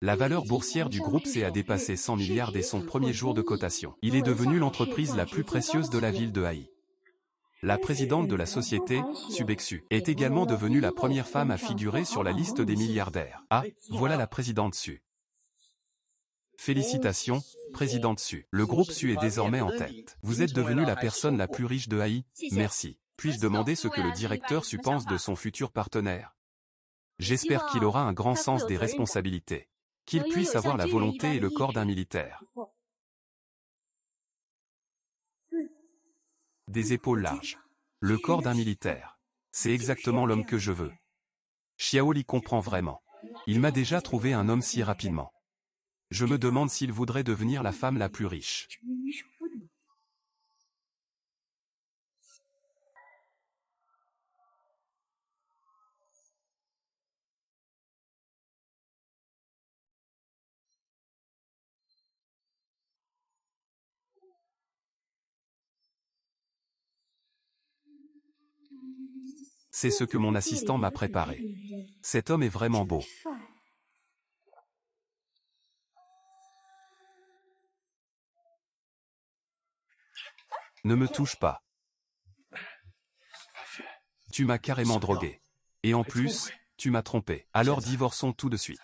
La valeur boursière du groupe C a dépassé 100 milliards dès son premier jour de cotation. Il est devenu l'entreprise la plus précieuse de la ville de Haï. La présidente de la société, Subexu, est également devenue la première femme à figurer sur la liste des milliardaires. Ah, voilà la présidente Su. Félicitations, présidente Su. Le groupe Su est désormais en tête. Vous êtes devenue la personne la plus riche de Haï. Merci. Puis-je demander ce que le directeur Su pense de son futur partenaire? J'espère qu'il aura un grand sens des responsabilités. Qu'il puisse avoir la volonté et le corps d'un militaire. Des épaules larges. Le corps d'un militaire. C'est exactement l'homme que je veux. Xiao Li comprend vraiment. Il m'a déjà trouvé un homme si rapidement. Je me demande s'il voudrait devenir la femme la plus riche. C'est ce que mon assistant m'a préparé. Cet homme est vraiment beau. Ne me touche pas. Tu m'as carrément drogué. Et en plus, tu m'as trompé. Alors divorçons tout de suite.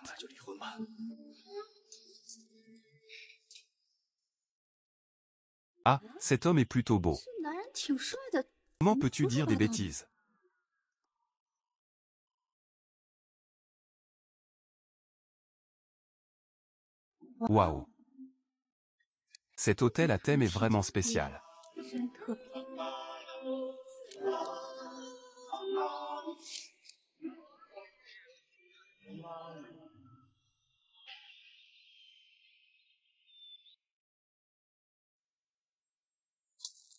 Ah, cet homme est plutôt beau. Comment peux-tu dire des bêtises? Waouh! Cet hôtel à thème est vraiment spécial.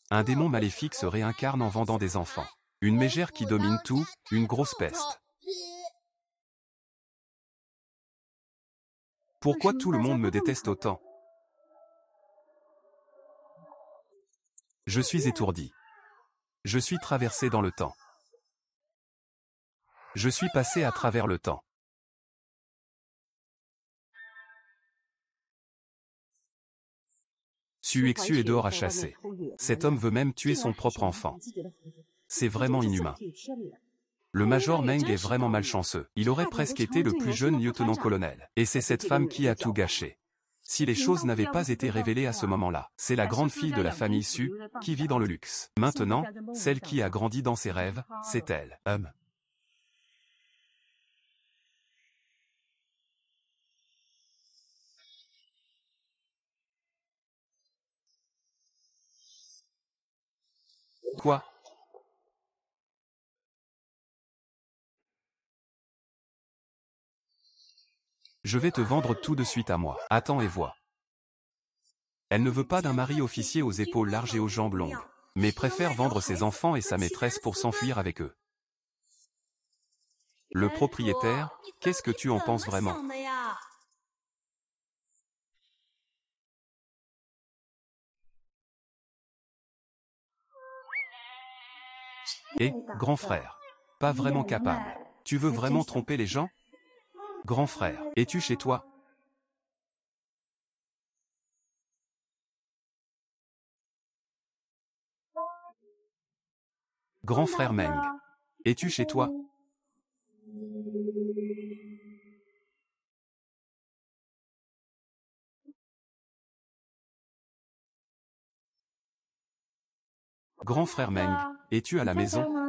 Un démon maléfique se réincarne en vendant des enfants. Une mégère qui domine tout, une grosse peste. Pourquoi tout le monde me déteste autant? Je suis étourdi. Je suis traversé dans le temps. Je suis passé à travers le temps. Suexu est dehors à chasser. Cet homme veut même tuer son propre enfant. C'est vraiment inhumain. Le major Meng est vraiment malchanceux. Il aurait presque été le plus jeune lieutenant-colonel. Et c'est cette femme qui a tout gâché. Si les choses n'avaient pas été révélées à ce moment-là, c'est la grande fille de la famille Su, qui vit dans le luxe. Maintenant, celle qui a grandi dans ses rêves, c'est elle. Quoi? Je vais te vendre tout de suite à moi. Attends et vois. Elle ne veut pas d'un mari officier aux épaules larges et aux jambes longues, mais préfère vendre ses enfants et sa maîtresse pour s'enfuir avec eux. Le propriétaire, qu'est-ce que tu en penses vraiment? Et, grand frère, pas vraiment capable. Tu veux vraiment tromper les gens? Grand frère, es-tu chez toi? Grand frère Meng, es-tu chez toi? Grand frère Meng, es-tu à la maison?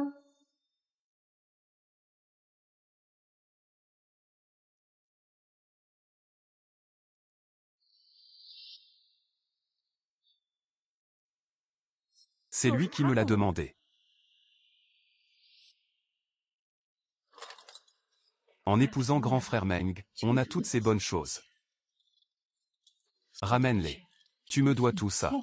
C'est lui qui me l'a demandé. En épousant grand frère Meng, on a toutes ces bonnes choses. Ramène-les. Tu me dois tout ça.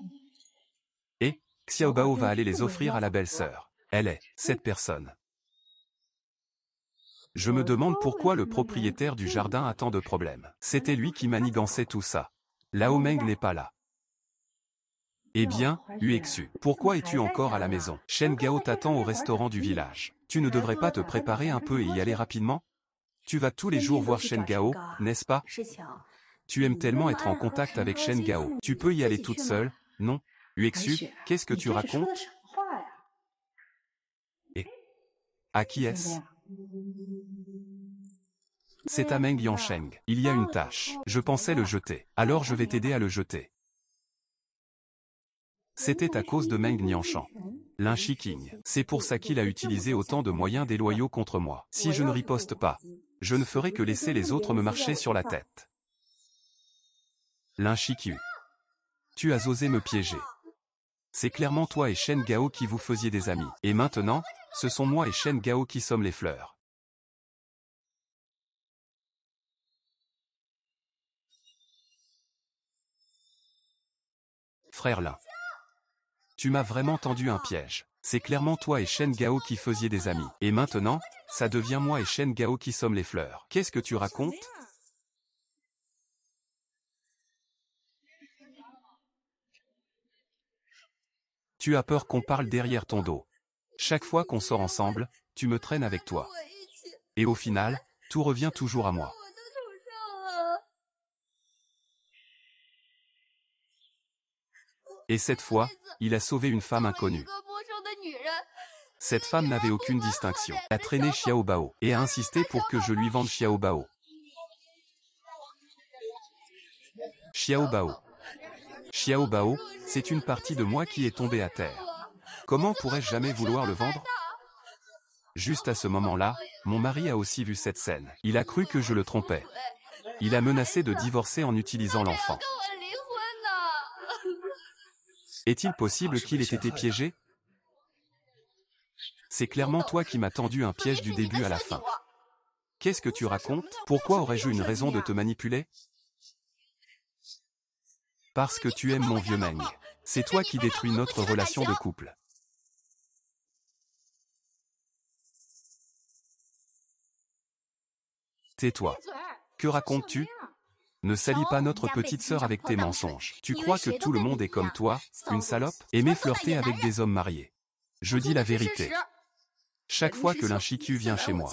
Et, Xiaobao va aller les offrir à la belle-sœur. Elle est, cette personne. Je me demande pourquoi le propriétaire du jardin a tant de problèmes. C'était lui qui manigançait tout ça. Lao Meng n'est pas là. Eh bien, Uexu, pourquoi es-tu encore à la maison? Shen Gao t'attend au restaurant du village. Tu ne devrais pas te préparer un peu et y aller rapidement? Tu vas tous les jours voir Shen Gao, n'est-ce pas? Tu aimes tellement être en contact avec Shen Gao. Tu peux y aller toute seule, non? Uexu, qu'est-ce que tu racontes? Et à qui est-ce? C'est à Meng Yansheng. Il y a une tâche. Je pensais le jeter. Alors je vais t'aider à le jeter. C'était à cause de Meng Nianshan. Lin Shiqing. C'est pour ça qu'il a utilisé autant de moyens déloyaux contre moi. Si je ne riposte pas, je ne ferai que laisser les autres me marcher sur la tête. Lin Shiqing. Tu as osé me piéger. C'est clairement toi et Shen Gao qui vous faisiez des amis. Et maintenant, ce sont moi et Shen Gao qui sommes les fleurs. Frère Lin. Tu m'as vraiment tendu un piège. C'est clairement toi et Shen Gao qui faisiez des amis. Et maintenant, ça devient moi et Shen Gao qui sommes les fleurs. Qu'est-ce que tu racontes? Tu as peur qu'on parle derrière ton dos. Chaque fois qu'on sort ensemble, tu me traînes avec toi. Et au final, tout revient toujours à moi. Et cette fois, il a sauvé une femme inconnue. Cette femme n'avait aucune distinction. A traîné Xiao Bao et a insisté pour que je lui vende Xiao Bao. Xiao Bao. Xiao Bao, c'est une partie de moi qui est tombée à terre. Comment pourrais-je jamais vouloir le vendre? Juste à ce moment-là, mon mari a aussi vu cette scène. Il a cru que je le trompais. Il a menacé de divorcer en utilisant l'enfant. Est-il possible qu'il ait été piégé? C'est clairement toi qui m'as tendu un piège du début à la fin. Qu'est-ce que tu racontes? Pourquoi aurais-je une raison de te manipuler? Parce que tu aimes mon vieux Meng. C'est toi qui détruis notre relation de couple. Tais-toi. Que racontes-tu? Ne salis pas notre petite sœur avec tes mensonges. Tu crois que tout le monde est comme toi, une salope? Aimer flirter avec des hommes mariés. Je dis la vérité. Chaque fois que Lin Shiqing vient chez moi,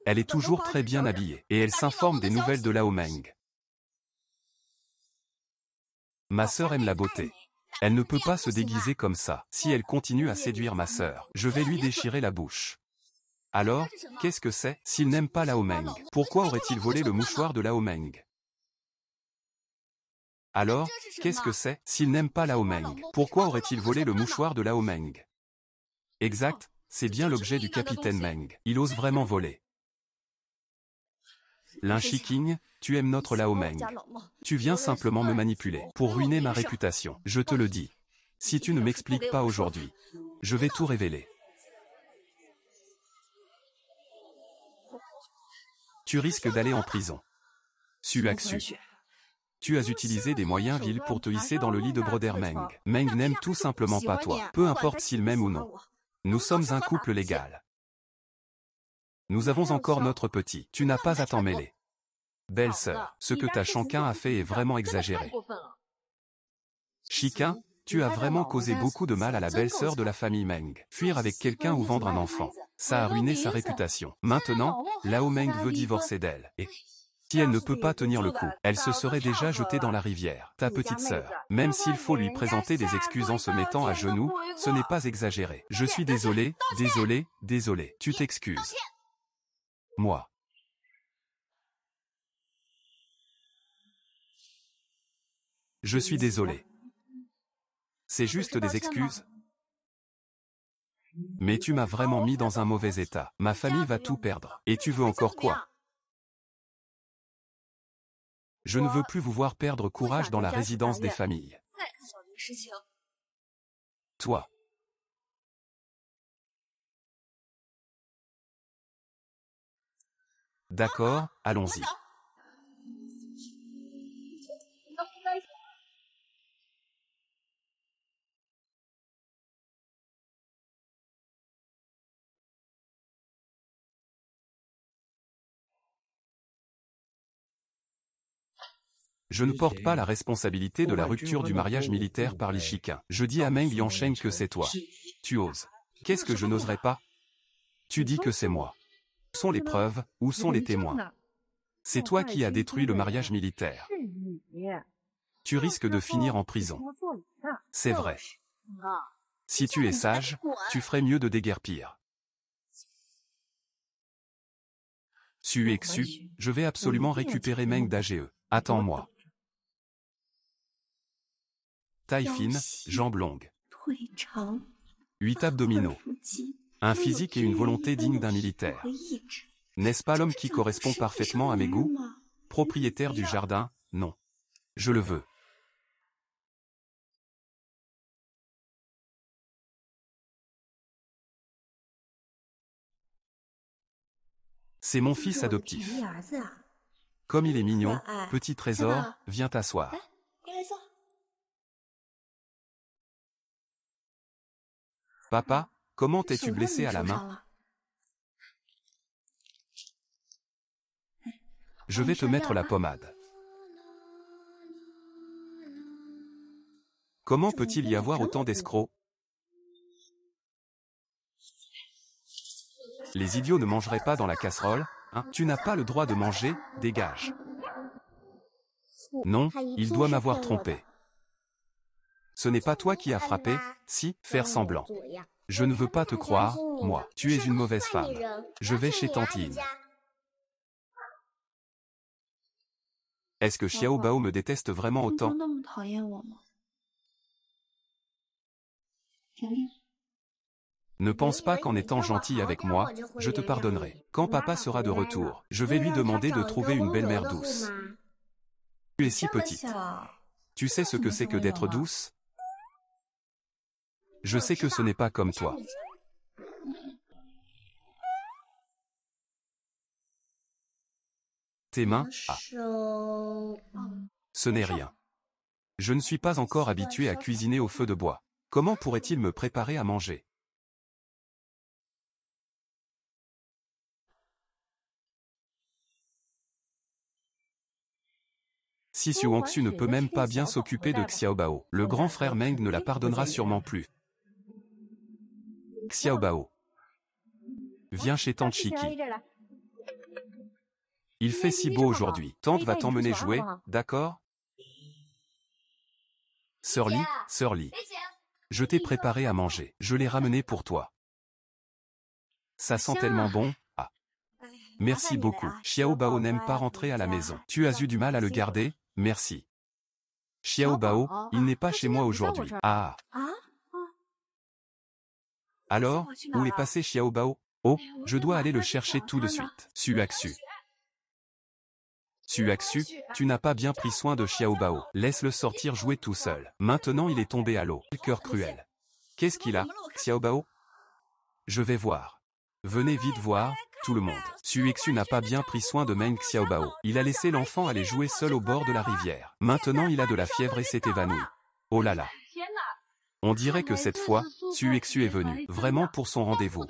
elle est toujours très bien habillée, et elle s'informe des nouvelles de Lao Meng. Ma sœur aime la beauté. Elle ne peut pas se déguiser comme ça. Si elle continue à séduire ma sœur, je vais lui déchirer la bouche. Alors, qu'est-ce que c'est? S'il n'aime pas Lao Meng, pourquoi aurait-il volé le mouchoir de Lao Meng? Alors, qu'est-ce que c'est? S'il n'aime pas Lao Meng, pourquoi aurait-il volé le mouchoir de Lao Meng? Exact, c'est bien l'objet du capitaine Meng. Il ose vraiment voler. Lin Shiqing, tu aimes notre Lao Meng. Tu viens simplement me manipuler, pour ruiner ma réputation. Je te le dis. Si tu ne m'expliques pas aujourd'hui, je vais tout révéler. Tu risques d'aller en prison. Suaxu. Tu as utilisé des moyens vils pour te hisser dans le lit de Broder Meng. Meng n'aime tout simplement pas toi, peu importe s'il m'aime ou non. Nous sommes un couple légal. Nous avons encore notre petit. Tu n'as pas à t'en mêler. Belle-sœur, ce que ta Shanqing a fait est vraiment exagéré. Shiqing, tu as vraiment causé beaucoup de mal à la belle-sœur de la famille Meng. Fuir avec quelqu'un ou vendre un enfant, ça a ruiné sa réputation. Maintenant, Lao Meng veut divorcer d'elle. Et si elle ne peut pas tenir le coup, elle se serait déjà jetée dans la rivière. Ta petite sœur, même s'il faut lui présenter des excuses en se mettant à genoux, ce n'est pas exagéré. Je suis désolé, désolé, désolé. Tu t'excuses. Moi. Je suis désolé. C'est juste des excuses. Mais tu m'as vraiment mis dans un mauvais état. Ma famille va tout perdre. Et tu veux encore quoi? Je ne veux plus vous voir perdre courage dans la résidence des familles. Toi. D'accord, allons-y. Je ne porte pas la responsabilité de la rupture du mariage militaire par Li Shiqing. Je dis à Meng Yansheng que c'est toi. Tu oses. Qu'est-ce que je n'oserais pas? Tu dis que c'est moi. Où sont les preuves? Où sont les témoins? C'est toi qui as détruit le mariage militaire. Tu risques de finir en prison. C'est vrai. Si tu es sage, tu ferais mieux de déguerpir. Xu, je vais absolument récupérer Meng d'AGE. Attends-moi. Taille fine, jambes longues. 8 abdominaux. Un physique et une volonté dignes d'un militaire. N'est-ce pas l'homme qui correspond parfaitement à mes goûts? Propriétaire du jardin, non. Je le veux. C'est mon fils adoptif. Comme il est mignon, petit trésor, viens t'asseoir. Papa, comment t'es-tu blessé à la main? Je vais te mettre la pommade. Comment peut-il y avoir autant d'escrocs? Les idiots ne mangeraient pas dans la casserole, hein? Tu n'as pas le droit de manger, dégage. Non, il doit m'avoir trompé. Ce n'est pas toi qui as frappé, si, faire semblant. Je ne veux pas te croire, moi. Tu es une mauvaise femme. Je vais chez Tantine. Est-ce que Xiao Bao me déteste vraiment autant? Ne pense pas qu'en étant gentil avec moi, je te pardonnerai. Quand papa sera de retour, je vais lui demander de trouver une belle-mère douce. Tu es si petite. Tu sais ce que c'est que d'être douce? Je sais que ce n'est pas comme toi. Tes mains, ah. Ce n'est rien. Je ne suis pas encore habitué à cuisiner au feu de bois. Comment pourrait-il me préparer à manger? Si Xuanxu ne peut même pas bien s'occuper de Xiaobao, le grand frère Meng ne la pardonnera sûrement plus. Xiaobao. Viens chez Tante Chiki. Il fait si beau aujourd'hui. Tante va t'emmener jouer, d'accord? Sœur Li, je t'ai préparé à manger. Je l'ai ramené pour toi. Ça sent tellement bon, ah. Merci beaucoup. Xiao Bao n'aime pas rentrer à la maison. Tu as eu du mal à le garder, merci. Xiao Bao, il n'est pas chez moi aujourd'hui. Ah. Alors, où est passé Xiao Bao? Oh, je dois aller le chercher tout de suite. Xuaxu, tu n'as pas bien pris soin de Xiao Bao. Laisse-le sortir jouer tout seul. Maintenant il est tombé à l'eau. Cœur cruel. Qu'est-ce qu'il a, Xiao Bao? Je vais voir. Venez vite voir, tout le monde. Xuexu n'a pas bien pris soin de Meng Xiaobao. Il a laissé l'enfant aller jouer seul au bord de la rivière. Maintenant il a de la fièvre et s'est évanoui. Oh là là. On dirait que cette fois, Xuexu est venu, vraiment pour son rendez-vous.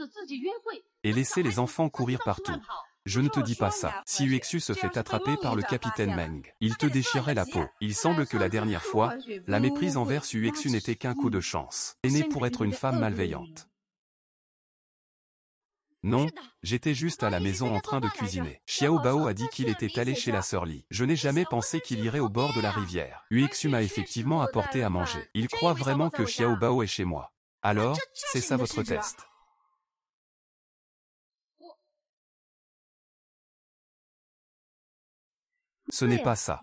Et laisser les enfants courir partout. Je ne te dis pas ça. Si Xuexu se fait attraper par le capitaine Meng, il te déchirerait la peau. Il semble que la dernière fois, la méprise envers Xuexu n'était qu'un coup de chance. Elle est née pour être une femme malveillante. Non, j'étais juste à la maison en train de cuisiner. Xiao Bao a dit qu'il était allé chez la sœur Li. Je n'ai jamais pensé qu'il irait au bord de la rivière. Xuexu m'a effectivement apporté à manger. Il croit vraiment que Xiao Bao est chez moi. Alors, c'est ça votre test. Ce n'est pas ça.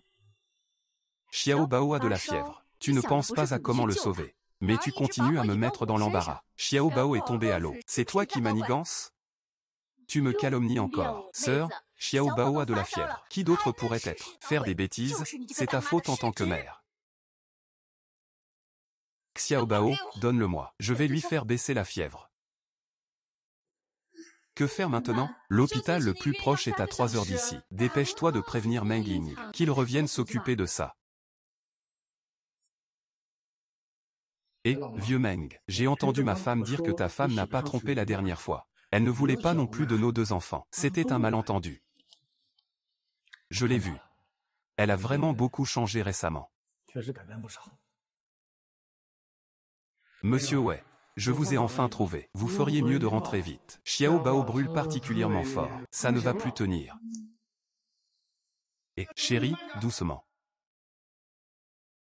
Xiao Bao a de la fièvre. Tu ne penses pas à comment le sauver. Mais tu continues à me mettre dans l'embarras. Xiao Bao est tombé à l'eau. C'est toi qui manigance? Tu me calomnies encore. Sœur, Xiao Bao a de la fièvre. Qui d'autre pourrait être? Faire des bêtises, c'est ta faute en tant que mère. Xiao Bao, donne-le-moi. Je vais lui faire baisser la fièvre. Que faire maintenant? L'hôpital le plus proche est à 3 heures d'ici. Dépêche-toi de prévenir Meng Ying, qu'il revienne s'occuper de ça. Et, vieux Meng, j'ai entendu ma femme dire que ta femme n'a pas trompé la dernière fois. Elle ne voulait pas non plus de nos 2 enfants. C'était un malentendu. Je l'ai vu. Elle a vraiment beaucoup changé récemment. Monsieur Wei, je vous ai enfin trouvé. Vous feriez mieux de rentrer vite. Xiao Bao brûle particulièrement fort. Ça ne va plus tenir. Et, chérie, doucement.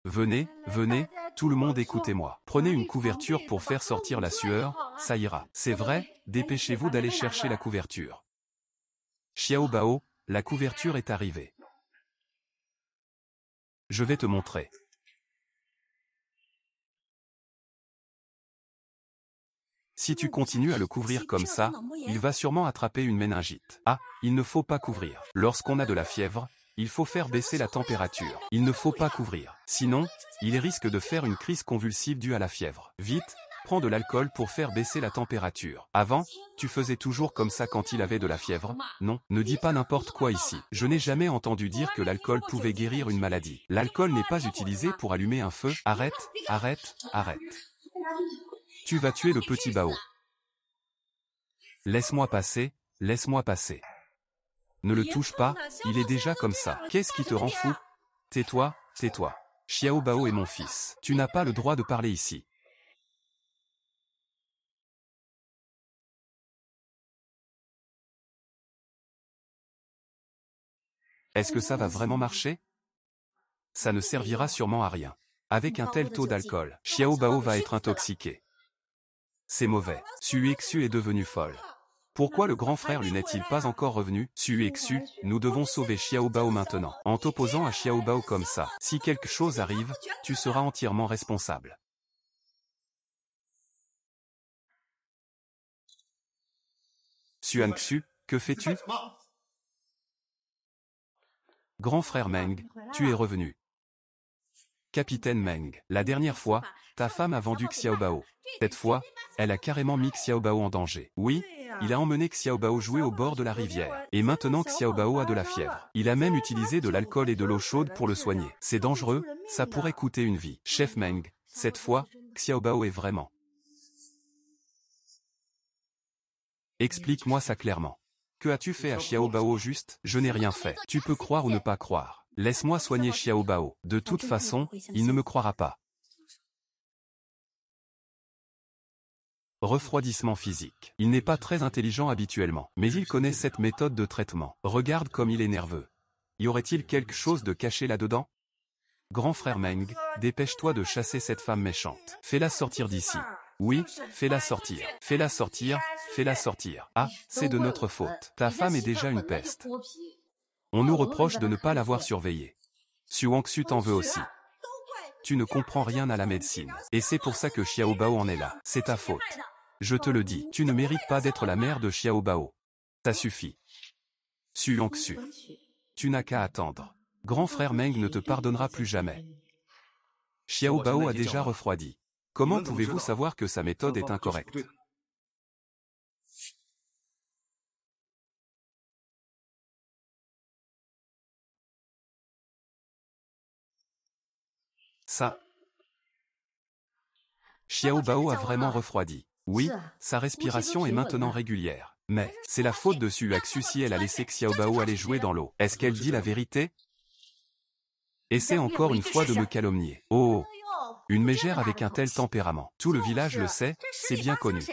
Venez, venez, tout le monde écoutez-moi. Prenez une couverture pour faire sortir la sueur, ça ira. C'est vrai, dépêchez-vous d'aller chercher la couverture. Xiao Bao, la couverture est arrivée. Je vais te montrer. Si tu continues à le couvrir comme ça, il va sûrement attraper une méningite. Ah, il ne faut pas couvrir. Lorsqu'on a de la fièvre, il faut faire baisser la température. Il ne faut pas couvrir. Sinon, il risque de faire une crise convulsive due à la fièvre. Vite, prends de l'alcool pour faire baisser la température. Avant, tu faisais toujours comme ça quand il avait de la fièvre? Non, ne dis pas n'importe quoi ici. Je n'ai jamais entendu dire que l'alcool pouvait guérir une maladie. L'alcool n'est pas utilisé pour allumer un feu. Arrête, arrête, arrête. Tu vas tuer le petit Bao. Laisse-moi passer, laisse-moi passer. Ne le touche pas, il est déjà comme ça. Qu'est-ce qui te rend fou? Tais-toi, tais-toi. Xiao Bao est mon fils. Tu n'as pas le droit de parler ici. Est-ce que ça va vraiment marcher? Ça ne servira sûrement à rien. Avec un tel taux d'alcool, Xiao Bao va être intoxiqué. C'est mauvais. Suixu est devenue folle. Pourquoi le grand frère lui n'est-il pas encore revenu? Suixu, nous devons sauver Xiao Bao maintenant. En t'opposant à Xiao Bao comme ça, si quelque chose arrive, tu seras entièrement responsable. Xuanxu, que fais-tu? Grand frère Meng, tu es revenu. Capitaine Meng, la dernière fois, ta femme a vendu Xiao Bao. Cette fois, elle a carrément mis Xiao Bao en danger. Oui, il a emmené Xiao Bao jouer au bord de la rivière. Et maintenant Xiao Bao a de la fièvre. Il a même utilisé de l'alcool et de l'eau chaude pour le soigner. C'est dangereux, ça pourrait coûter une vie. Chef Meng, cette fois, Xiao Bao est vraiment. Explique-moi ça clairement. Que as-tu fait à Xiao Bao au juste? Je n'ai rien fait. Tu peux croire ou ne pas croire. Laisse-moi soigner Xiao Bao. De toute façon, il ne me croira pas. Refroidissement physique. Il n'est pas très intelligent habituellement, mais il connaît cette méthode de traitement. Regarde comme il est nerveux. Y aurait-il quelque chose de caché là-dedans? Grand frère Meng, dépêche-toi de chasser cette femme méchante. Fais-la sortir d'ici. Oui, fais-la sortir. Fais-la sortir, fais-la sortir. Ah, c'est de notre faute. Ta femme est déjà une peste. On nous reproche de ne pas l'avoir surveillée. Xuanxu t'en veut aussi. Tu ne comprends rien à la médecine. Et c'est pour ça que Xiao Bao en est là. C'est ta faute. Je te le dis, tu ne mérites pas d'être la mère de Xiao Bao. Ça suffit. Xuanxu. Tu n'as qu'à attendre. Grand frère Meng ne te pardonnera plus jamais. Xiao Bao a déjà refroidi. Comment pouvez-vous savoir que sa méthode est incorrecte? Ça. Xiao Bao a vraiment refroidi. Oui, sa respiration est maintenant régulière. Mais, c'est la faute de Suixu si elle a laissé Xiao Bao aller jouer dans l'eau. Est-ce qu'elle dit la vérité? Essaie encore une fois de me calomnier. Oh, une mégère avec un tel tempérament. Tout le village le sait, c'est bien connu.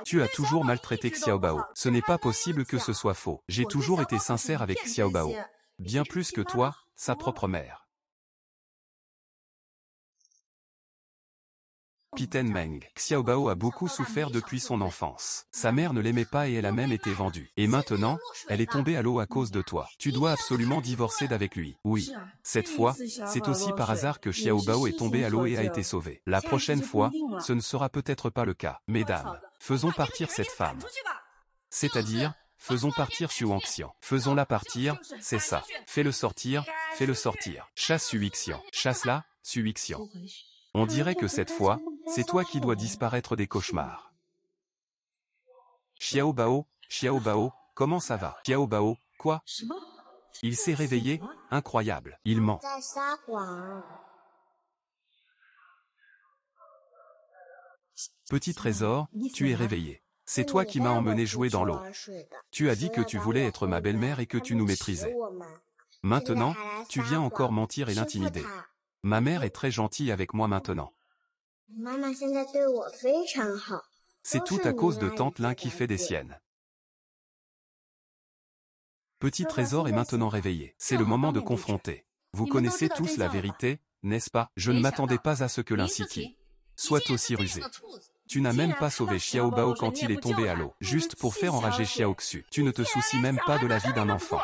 Tu as toujours maltraité Xiao Bao. Ce n'est pas possible que ce soit faux. J'ai toujours été sincère avec Xiao Bao. Bien plus que toi, sa propre mère. Capitaine Meng, Xiao Bao a beaucoup souffert depuis son enfance. Sa mère ne l'aimait pas et elle a même été vendue. Et maintenant, elle est tombée à l'eau à cause de toi. Tu dois absolument divorcer d'avec lui. Oui. Cette fois, c'est aussi par hasard que Xiao Bao est tombé à l'eau et a été sauvé. La prochaine fois, ce ne sera peut-être pas le cas. Mesdames, faisons partir cette femme. C'est-à-dire, faisons partir Xuanxian. Faisons-la partir, c'est ça. Fais-le sortir, fais-le sortir. Chasse Suixian. Chasse-la, Suixian. On dirait que cette fois, c'est toi qui dois disparaître des cauchemars. Xiao Bao, comment ça va? Xiao Bao, quoi? Il s'est réveillé? Incroyable. Il ment. Petit trésor, tu es réveillé. C'est toi qui m'as emmené jouer dans l'eau. Tu as dit que tu voulais être ma belle-mère et que tu nous méprisais. Maintenant, tu viens encore mentir et l'intimider. Ma mère est très gentille avec moi maintenant. C'est tout à cause de tante Lin qui fait des siennes. Petit Trésor est maintenant réveillé. C'est le moment de confronter. Vous connaissez tous la vérité, n'est-ce pas? Je ne m'attendais pas à ce que l'Insiki soit aussi rusé. Tu n'as même pas sauvé Xiao Bao quand il est tombé à l'eau, juste pour faire enrager Xiao Xu. Tu ne te soucies même pas de la vie d'un enfant.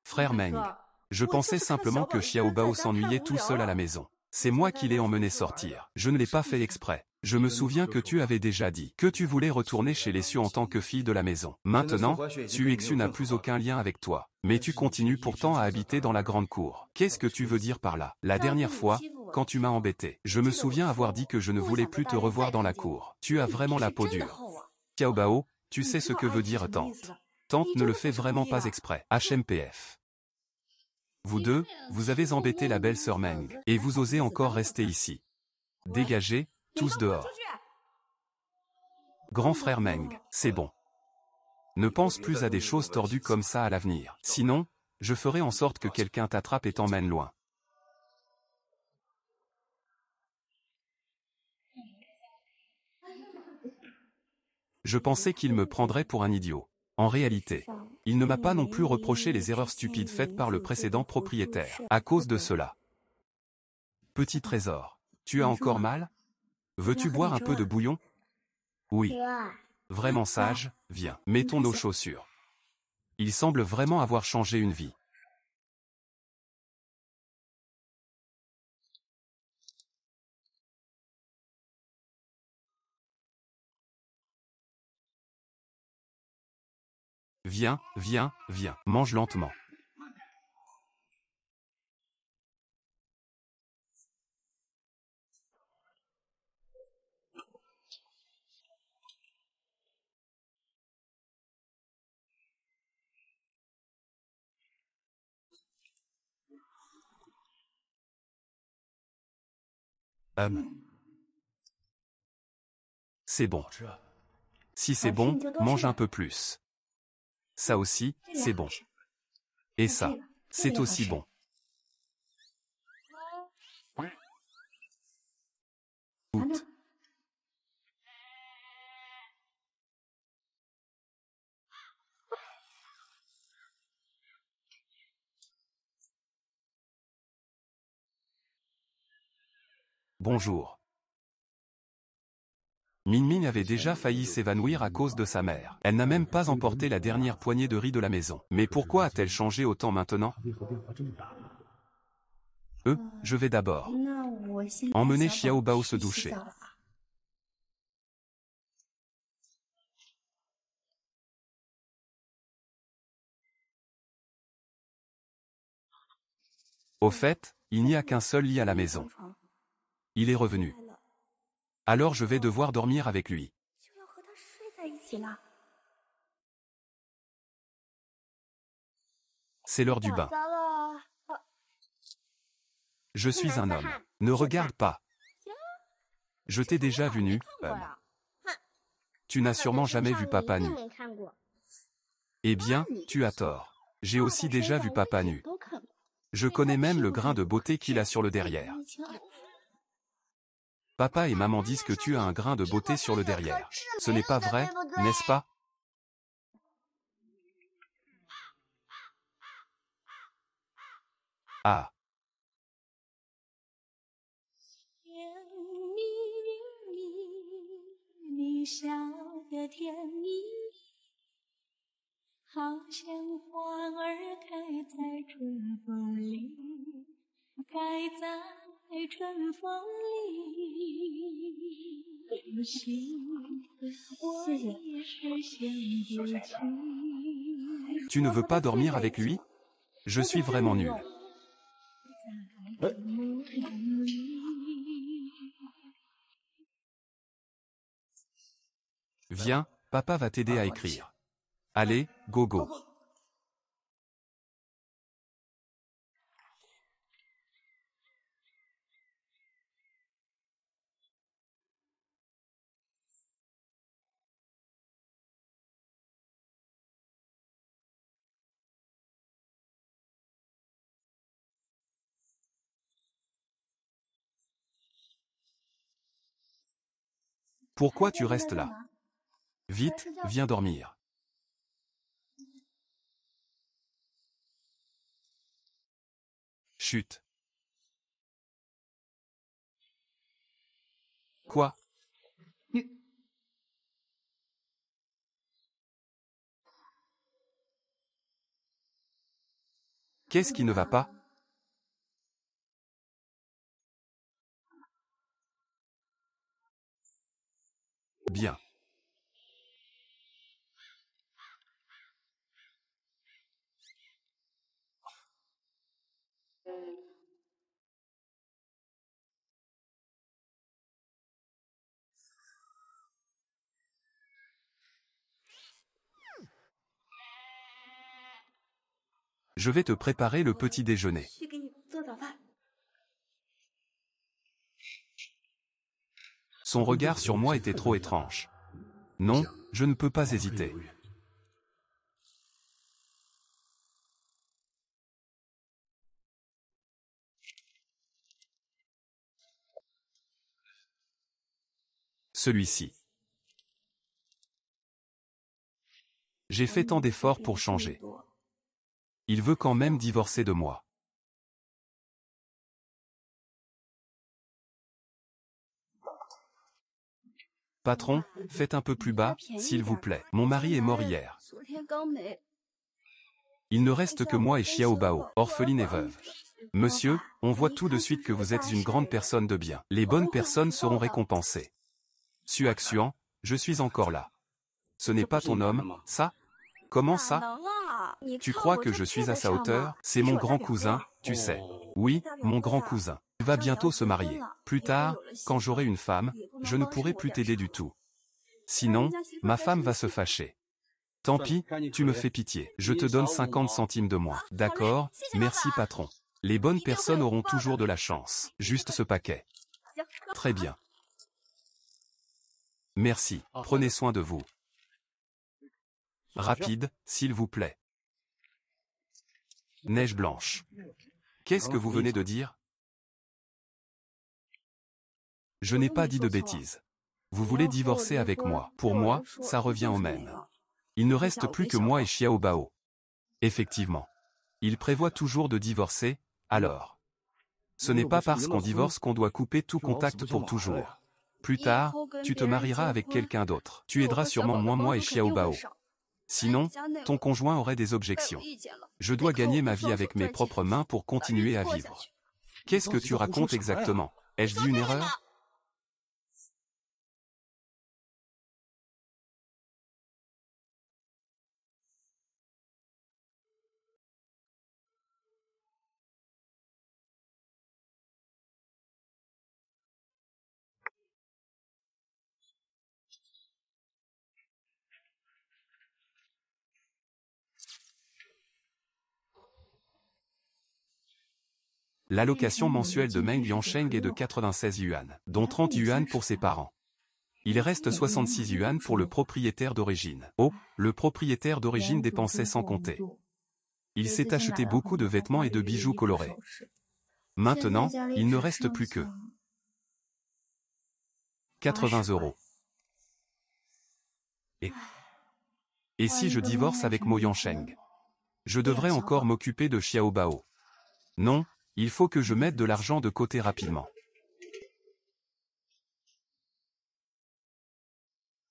Frère Meng, je pensais simplement que Xiao Bao s'ennuyait tout seul à la maison. C'est moi qui l'ai emmené sortir. Je ne l'ai pas fait exprès. Je me souviens que tu avais déjà dit que tu voulais retourner chez les Xu en tant que fille de la maison. Maintenant, Xu Xu n'a plus aucun lien avec toi. Mais tu continues pourtant à habiter dans la grande cour. Qu'est-ce que tu veux dire par là? La dernière fois, quand tu m'as embêté, je me souviens avoir dit que je ne voulais plus te revoir dans la cour. Tu as vraiment la peau dure. Xiao Bao, tu sais ce que veut dire tante. Tante ne le fait vraiment pas exprès. HMPF. Vous deux, vous avez embêté la belle sœur Meng, et vous osez encore rester ici. Dégagez, tous dehors. Grand frère Meng, c'est bon. Ne pense plus à des choses tordues comme ça à l'avenir. Sinon, je ferai en sorte que quelqu'un t'attrape et t'emmène loin. Je pensais qu'il me prendrait pour un idiot. En réalité, il ne m'a pas non plus reproché les erreurs stupides faites par le précédent propriétaire. À cause de cela. Petit Trésor, tu as encore mal? Veux-tu boire un peu de bouillon? Oui. Vraiment sage, viens, mettons nos chaussures. Il semble vraiment avoir changé une vie. Viens, viens, viens, mange lentement. C'est bon. Si c'est bon, mange un peu plus. Ça aussi, c'est bon. Et ça, c'est aussi bon. Oups. Bonjour. Min Min avait déjà failli s'évanouir à cause de sa mère. Elle n'a même pas emporté la dernière poignée de riz de la maison. Mais pourquoi a-t-elle changé autant maintenant? Je vais d'abord emmener Xiao Bao se doucher. Au fait, il n'y a qu'un seul lit à la maison. Il est revenu. Alors je vais devoir dormir avec lui. C'est l'heure du bain. Je suis un homme. Ne regarde pas. Je t'ai déjà vu nu, Tu n'as sûrement jamais vu papa nu. Eh bien, tu as tort. J'ai aussi déjà vu papa nu. Je connais même le grain de beauté qu'il a sur le derrière. Papa et maman disent que tu as un grain de beauté sur le derrière. Ce n'est pas vrai, n'est-ce pas? Ah. Tu ne veux pas dormir avec lui? Je suis vraiment nul. Viens, papa va t'aider à écrire. Allez, go go. Pourquoi tu restes là? Vite, viens dormir. Chut. Quoi? Qu'est-ce qui ne va pas? Bien. Je vais te préparer le petit déjeuner. Son regard sur moi était trop étrange. Non, je ne peux pas hésiter. Celui-ci. J'ai fait tant d'efforts pour changer. Il veut quand même divorcer de moi. Patron, faites un peu plus bas, s'il vous plaît. Mon mari est mort hier. Il ne reste que moi et Xiao Bao, orpheline et veuve. Monsieur, on voit tout de suite que vous êtes une grande personne de bien. Les bonnes personnes seront récompensées. Suaxuan, je suis encore là. Ce n'est pas ton homme, ça? Comment ça? Tu crois que je suis à sa hauteur? C'est mon grand cousin, tu sais. Oui, mon grand cousin. Il va bientôt se marier. Plus tard, quand j'aurai une femme, je ne pourrai plus t'aider du tout. Sinon, ma femme va se fâcher. Tant pis, tu me fais pitié. Je te donne 50 centimes de moins. D'accord, merci patron. Les bonnes personnes auront toujours de la chance. Juste ce paquet. Très bien. Merci, prenez soin de vous. Rapide, s'il vous plaît. Neige blanche. Qu'est-ce que vous venez de dire? Je n'ai pas dit de bêtises. Vous voulez divorcer avec moi. Pour moi, ça revient au même. Il ne reste plus que moi et Xiao Bao. Effectivement. Il prévoit toujours de divorcer, alors. Ce n'est pas parce qu'on divorce qu'on doit couper tout contact pour toujours. Plus tard, tu te marieras avec quelqu'un d'autre. Tu aideras sûrement moins moi et Xiao Bao. Sinon, ton conjoint aurait des objections. Je dois gagner ma vie avec mes propres mains pour continuer à vivre. Qu'est-ce que tu racontes exactement? Ai-je dit une erreur? L'allocation mensuelle de Meng Yansheng est de 96 yuan, dont 30 yuan pour ses parents. Il reste 66 yuan pour le propriétaire d'origine. Oh, le propriétaire d'origine dépensait sans compter. Il s'est acheté beaucoup de vêtements et de bijoux colorés. Maintenant, il ne reste plus que 80 €. Et si je divorce avec Mo Yansheng? Je devrais encore m'occuper de Xiao Bao. Non, il faut que je mette de l'argent de côté rapidement.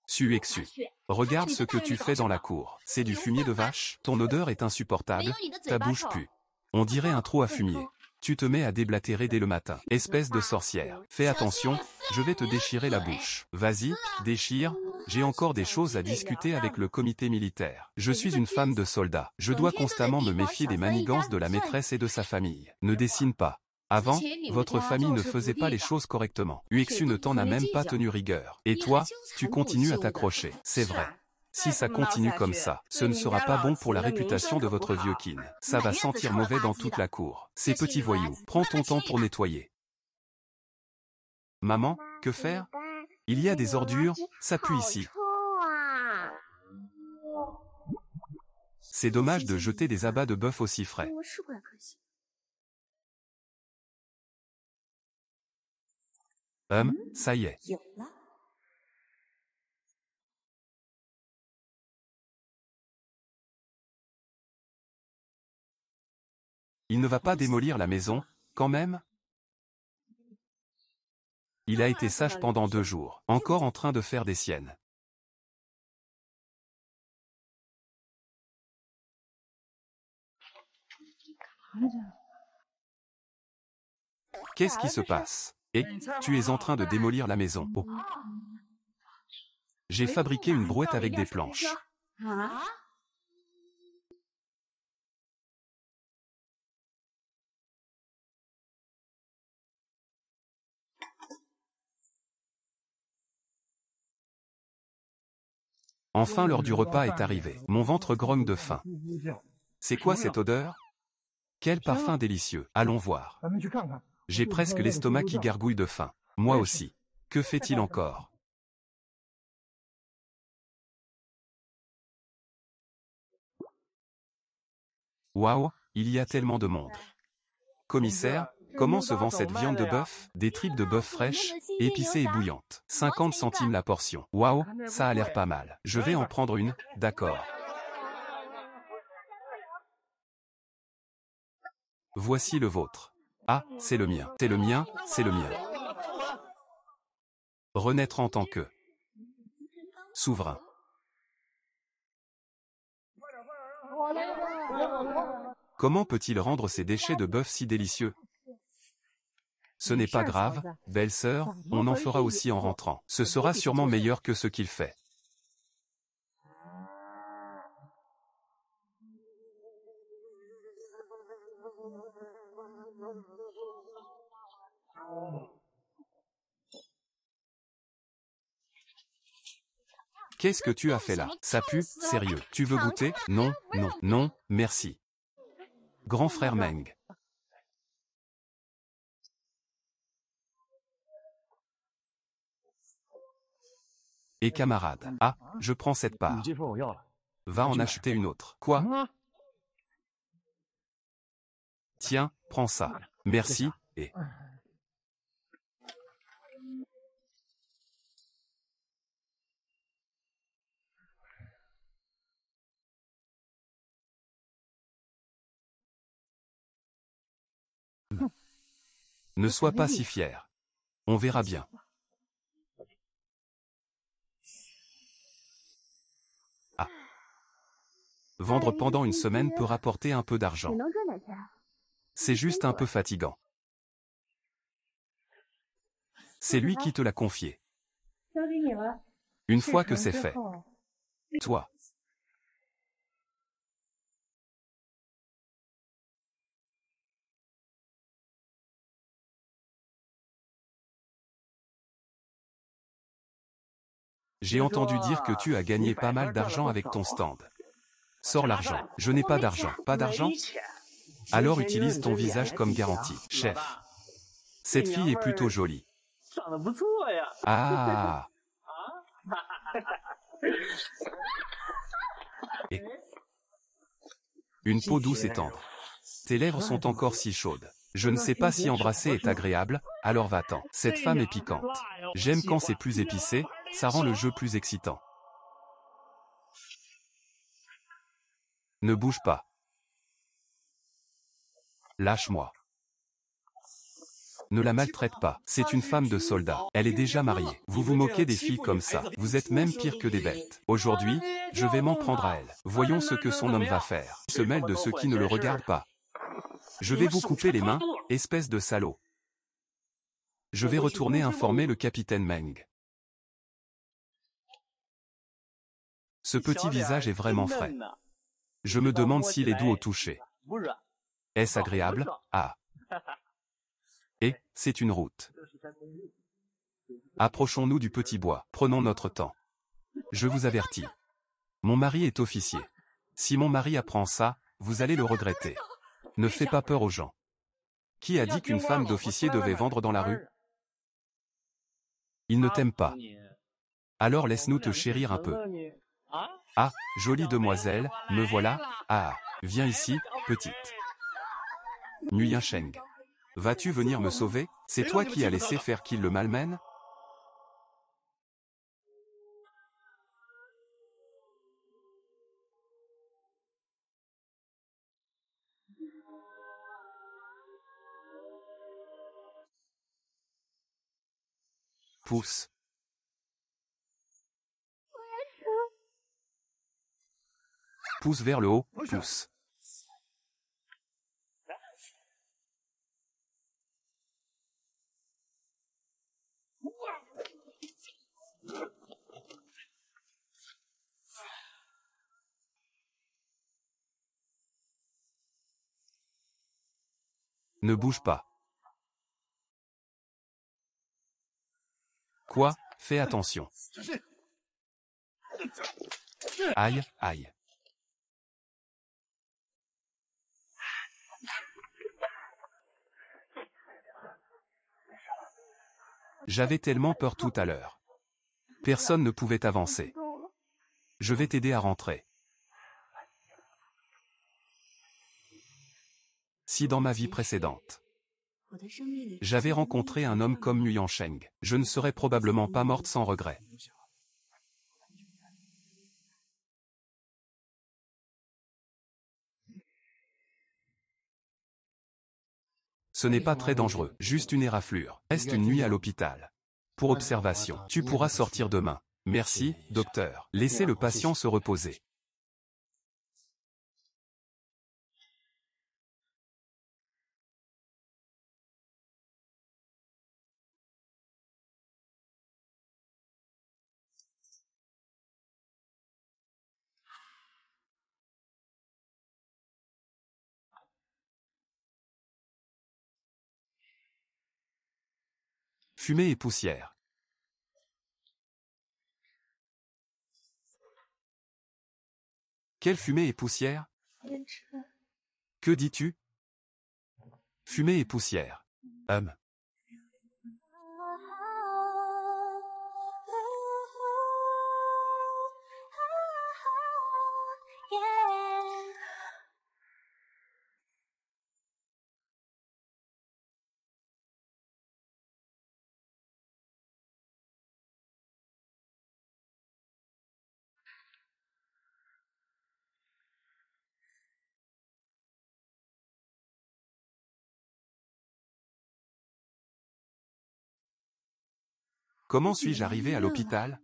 Suexu. Regarde ce que tu fais dans la cour. C'est du fumier de vache? Ton odeur est insupportable, ta bouche pue. On dirait un trou à fumier. Tu te mets à déblatérer dès le matin. Espèce de sorcière. Fais attention, je vais te déchirer la bouche. Vas-y, déchire, j'ai encore des choses à discuter avec le comité militaire. Je suis une femme de soldat. Je dois constamment me méfier des manigances de la maîtresse et de sa famille. Ne dessine pas. Avant, votre famille ne faisait pas les choses correctement. Uexu ne t'en a même pas tenu rigueur. Et toi, tu continues à t'accrocher. C'est vrai. Si ça continue comme ça, ce ne sera pas bon pour la réputation de votre vieux kin. Ça va sentir mauvais dans toute la cour. Ces petits voyous, prends ton temps pour nettoyer. Maman, que faire? Il y a des ordures, ça pue ici. C'est dommage de jeter des abats de bœuf aussi frais. Ça y est. Il ne va pas démolir la maison, quand même? Il a été sage pendant 2 jours, encore en train de faire des siennes. Qu'est-ce qui se passe? Et, tu es en train de démolir la maison. Oh. J'ai fabriqué une brouette avec des planches. Enfin l'heure du repas est arrivée. Mon ventre grogne de faim. C'est quoi cette odeur? Quel parfum délicieux. Allons voir. J'ai presque l'estomac qui gargouille de faim. Moi aussi. Que fait-il encore? Waouh, il y a tellement de monde. Commissaire, comment se vend cette viande de bœuf? Des tripes de bœuf fraîches, épicées et bouillantes. 50 centimes la portion. Waouh, ça a l'air pas mal. Je vais en prendre une, d'accord. Voici le vôtre. Ah, c'est le mien. C'est le mien, c'est le mien. Renaître en tant que souverain. Comment peut-il rendre ces déchets de bœuf si délicieux? Ce n'est pas grave, belle-sœur, on en fera aussi en rentrant. Ce sera sûrement meilleur que ce qu'il fait. Qu'est-ce que tu as fait là? Ça pue, sérieux. Tu veux goûter? Non, non, non, merci. Grand frère Meng. Et camarade. Ah, je prends cette part. Va en acheter une autre. Quoi? Tiens, prends ça. Merci, et... Ne sois pas si fier. On verra bien. Ah. Vendre pendant une semaine peut rapporter un peu d'argent. C'est juste un peu fatigant. C'est lui qui te l'a confié. Une fois que c'est fait. Toi. J'ai entendu dire que tu as gagné pas mal d'argent avec ton stand. Sors l'argent. Je n'ai pas d'argent. Pas d'argent? Alors utilise ton visage comme garantie, chef. Cette fille est plutôt jolie. Ah. Et une peau douce et tendre. Tes lèvres sont encore si chaudes. Je ne sais pas si embrasser est agréable, alors va-t'en. Cette femme est piquante. J'aime quand c'est plus épicé, ça rend le jeu plus excitant. Ne bouge pas. Lâche-moi. Ne la maltraite pas. C'est une femme de soldat. Elle est déjà mariée. Vous vous moquez des filles comme ça. Vous êtes même pire que des bêtes. Aujourd'hui, je vais m'en prendre à elle. Voyons ce que son homme va faire. Il se mêle de ceux qui ne le regardent pas. Je vais vous couper les mains, espèce de salaud. Je vais retourner informer le capitaine Meng. Ce petit visage est vraiment frais. Je me demande s'il est doux au toucher. Est-ce agréable? Ah. Et, c'est une route. Approchons-nous du petit bois. Prenons notre temps. Je vous avertis. Mon mari est officier. Si mon mari apprend ça, vous allez le regretter. Ne fais pas peur aux gens. Qui a dit qu'une femme d'officier devait vendre dans la rue? Il ne t'aime pas. Alors laisse-nous te chérir un peu. Ah, jolie demoiselle, me voilà. Ah, viens ici, petite. Nguyen Sheng. Vas-tu venir me sauver? C'est toi qui as laissé faire qu'il le malmène? Pouce. Pouce vers le haut, pouce. Ne bouge pas. Quoi? Fais attention. Aïe, aïe. J'avais tellement peur tout à l'heure. Personne ne pouvait avancer. Je vais t'aider à rentrer. Si dans ma vie précédente, j'avais rencontré un homme comme Nguyen Sheng, je ne serais probablement pas morte sans regret. Ce n'est pas très dangereux, juste une éraflure. Reste une nuit à l'hôpital. Pour observation, tu pourras sortir demain. Merci, docteur. Laissez le patient se reposer. Fumée et poussière. Quelle fumée et poussière? Que dis-tu? Fumée et poussière. Comment suis-je arrivé à l'hôpital?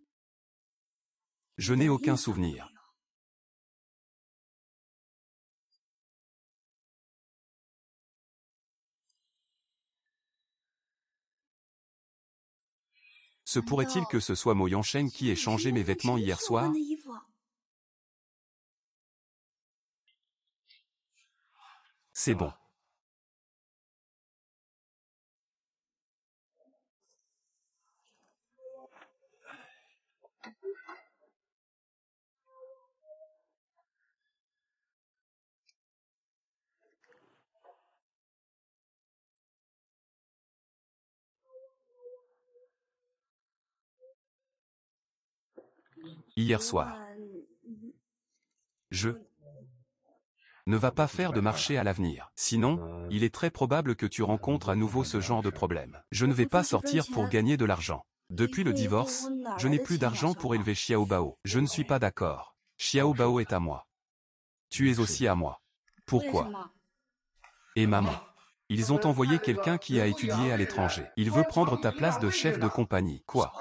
Je n'ai aucun souvenir. Se pourrait-il que ce soit Nguyen Sheng qui ait changé mes vêtements hier soir? C'est bon. Hier soir. Je ne va pas faire de marché à l'avenir. Sinon, il est très probable que tu rencontres à nouveau ce genre de problème. Je ne vais pas sortir pour gagner de l'argent. Depuis le divorce, je n'ai plus d'argent pour élever Xiao Bao. Je ne suis pas d'accord. Xiao Bao est à moi. Tu es aussi à moi. Pourquoi? Et maman. Ils ont envoyé quelqu'un qui a étudié à l'étranger. Il veut prendre ta place de chef de compagnie. Quoi?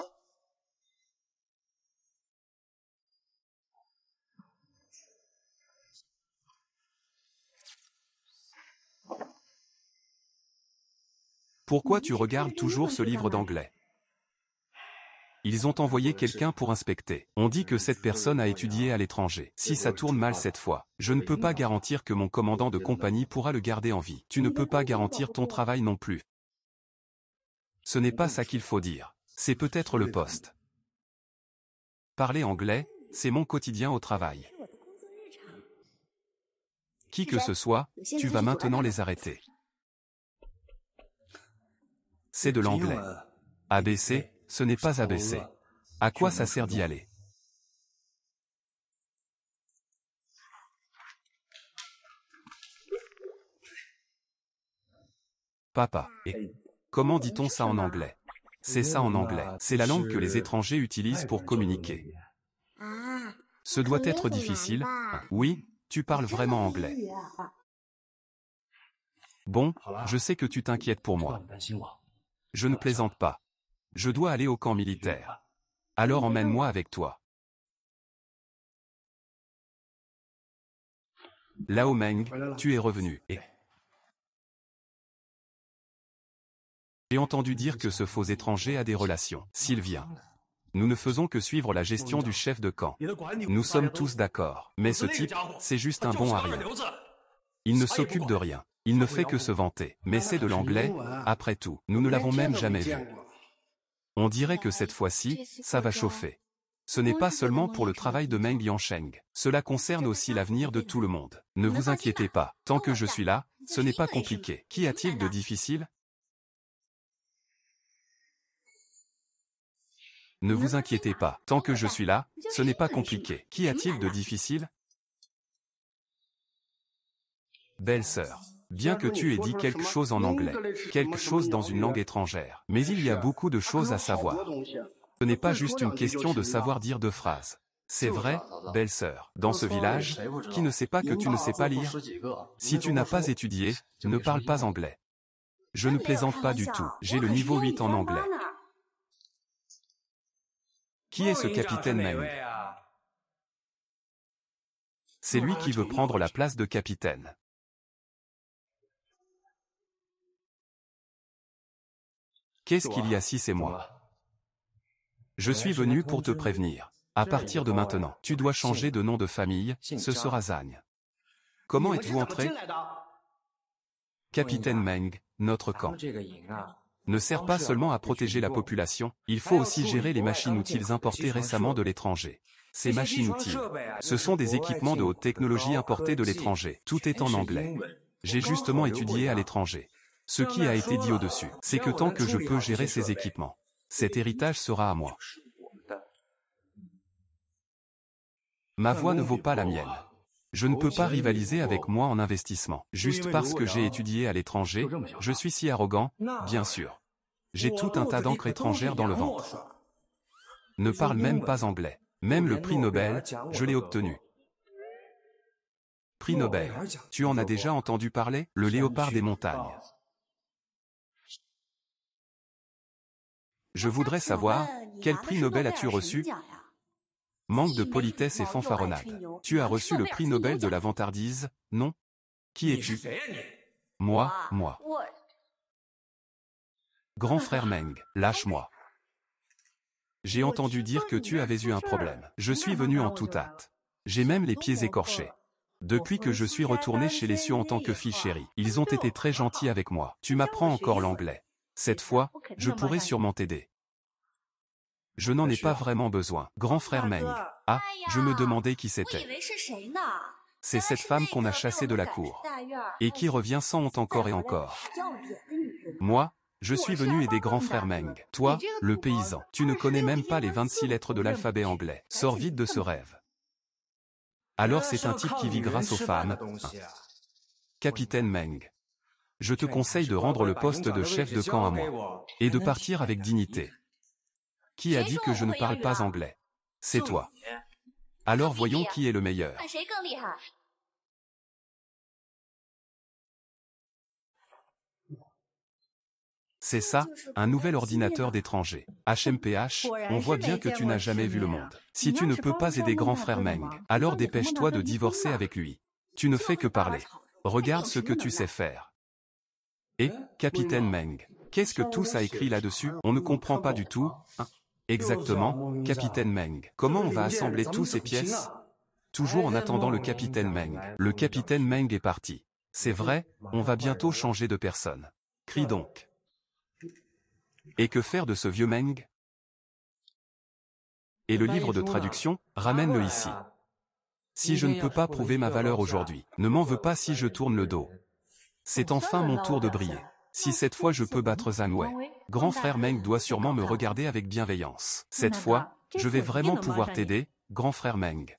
Pourquoi tu regardes toujours ce livre d'anglais? Ils ont envoyé quelqu'un pour inspecter. On dit que cette personne a étudié à l'étranger. Si ça tourne mal cette fois, je ne peux pas garantir que mon commandant de compagnie pourra le garder en vie. Tu ne peux pas garantir ton travail non plus. Ce n'est pas ça qu'il faut dire. C'est peut-être le poste. Parler anglais, c'est mon quotidien au travail. Qui que ce soit, tu vas maintenant les arrêter. C'est de l'anglais. ABC, ce n'est pas ABC. À quoi ça sert d'y aller? Papa. Et comment dit-on ça en anglais? C'est ça en anglais. C'est la langue que les étrangers utilisent pour communiquer. Ce doit être difficile. Oui, tu parles vraiment anglais. Bon, je sais que tu t'inquiètes pour moi. Je ne plaisante pas. Je dois aller au camp militaire. Alors emmène-moi avec toi. Lao Meng, tu es revenu, et... J'ai entendu dire que ce faux étranger a des relations. S'il vient. Nous ne faisons que suivre la gestion du chef de camp. Nous sommes tous d'accord. Mais ce type, c'est juste un bon à rien. Il ne s'occupe de rien. Il ne fait que se vanter. Mais c'est de l'anglais, après tout. Nous ne l'avons même jamais vu. On dirait que cette fois-ci, ça va chauffer. Ce n'est pas seulement pour le travail de Meng Yansheng. Cela concerne aussi l'avenir de tout le monde. Ne vous inquiétez pas. Tant que je suis là, ce n'est pas compliqué. Qu'y a-t-il de difficile? Ne vous inquiétez pas. Tant que je suis là, ce n'est pas compliqué. Qu'y a-t-il de difficile? Belle-sœur. Bien que tu aies dit quelque chose en anglais, quelque chose dans une langue étrangère, mais il y a beaucoup de choses à savoir. Ce n'est pas juste une question de savoir dire deux phrases. C'est vrai, belle-sœur. Dans ce village, qui ne sait pas que tu ne sais pas lire? Si tu n'as pas étudié, ne parle pas anglais. Je ne plaisante pas du tout. J'ai le niveau 8 en anglais. Qui est ce capitaine Meng? C'est lui qui veut prendre la place de capitaine. Qu'est-ce qu'il y a si c'est moi? Je suis venu pour te prévenir. À partir de maintenant, tu dois changer de nom de famille, ce sera Zhang. Comment êtes-vous entré? Capitaine Meng, notre camp ne sert pas seulement à protéger la population, il faut aussi gérer les machines-outils importées récemment de l'étranger. Ces machines-outils, ce sont des équipements de haute technologie importés de l'étranger. Tout est en anglais. J'ai justement étudié à l'étranger. Ce qui a été dit au-dessus, c'est que tant que je peux gérer ces équipements, cet héritage sera à moi. Ma voix ne vaut pas la mienne. Je ne peux pas rivaliser avec moi en investissement. Juste parce que j'ai étudié à l'étranger, je suis si arrogant, bien sûr. J'ai tout un tas d'encre étrangère dans le ventre. Ne parle même pas anglais. Même le prix Nobel, je l'ai obtenu. Prix Nobel, tu en as déjà entendu parler? Le léopard des montagnes. Je voudrais savoir, quel prix Nobel as-tu reçu? Manque de politesse et fanfaronnade. Tu as reçu le prix Nobel de la vantardise, non? Qui es-tu? Moi. Grand frère Meng, lâche-moi. J'ai entendu dire que tu avais eu un problème. Je suis venu en toute hâte. J'ai même les pieds écorchés. Depuis que je suis retourné chez les cieux en tant que fille chérie, ils ont été très gentils avec moi. Tu m'apprends encore l'anglais. Cette fois, je pourrai sûrement t'aider. Je n'en ai pas vraiment besoin. Grand frère Meng. Ah, je me demandais qui c'était. C'est cette femme qu'on a chassée de la cour. Et qui revient sans honte encore et encore. Moi, je suis venu aider grand frère Meng. Toi, le paysan, tu ne connais même pas les 26 lettres de l'alphabet anglais. Sors vite de ce rêve. Alors c'est un type qui vit grâce aux femmes. Capitaine Meng. Je te conseille de rendre le poste de chef de camp à moi. Et de partir avec dignité. Qui a dit que je ne parle pas anglais? C'est toi. Alors voyons qui est le meilleur. C'est ça, un nouvel ordinateur d'étranger. HMPH, on voit bien que tu n'as jamais vu le monde. Si tu ne peux pas aider grand frère Meng, alors dépêche-toi de divorcer avec lui. Tu ne fais que parler. Regarde ce que tu sais faire. Et, capitaine Meng, qu'est-ce que tout ça écrit là-dessus? On ne comprend pas du tout, hein? Exactement, capitaine Meng. Comment on va assembler tous ces pièces? Toujours en attendant le capitaine Meng. Le capitaine Meng est parti. C'est vrai, on va bientôt changer de personne. Crie donc. Et que faire de ce vieux Meng? Et le livre de traduction, ramène-le ici. Si je ne peux pas prouver ma valeur aujourd'hui, ne m'en veux pas si je tourne le dos. C'est enfin mon tour de briller. Si cette fois je peux battre Zhang Wei, grand frère Meng doit sûrement me regarder avec bienveillance. Cette fois, je vais vraiment pouvoir t'aider, grand frère Meng.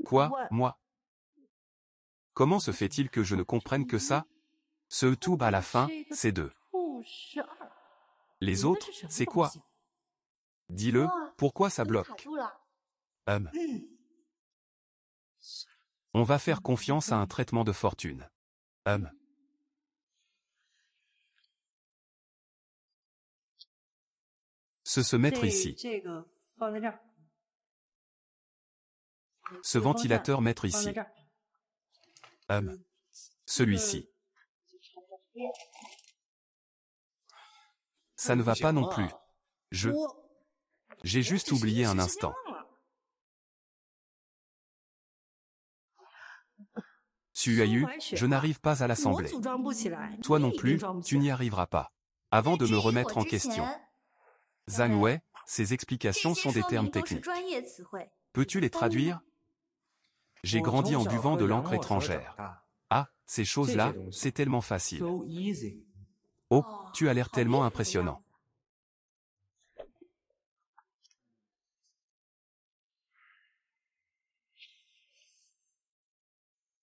Quoi, moi? Comment se fait-il que je ne comprenne que ça? Ce tube à la fin, c'est deux. Les autres, c'est quoi? Dis-le, pourquoi ça bloque? On va faire confiance à un traitement de fortune. Se mettre ici. Ce ventilateur mettre ici. Celui-ci. Ça ne va pas non plus. J'ai juste oublié un instant. Tu as eu, je n'arrive pas à l'assembler. Toi non plus, tu n'y arriveras pas. Avant de me remettre en question. Zhang Wei, ces explications sont des termes techniques. Peux-tu les traduire? J'ai grandi en buvant de l'encre étrangère. Ah, ces choses-là, c'est tellement facile. Oh, tu as l'air tellement impressionnant.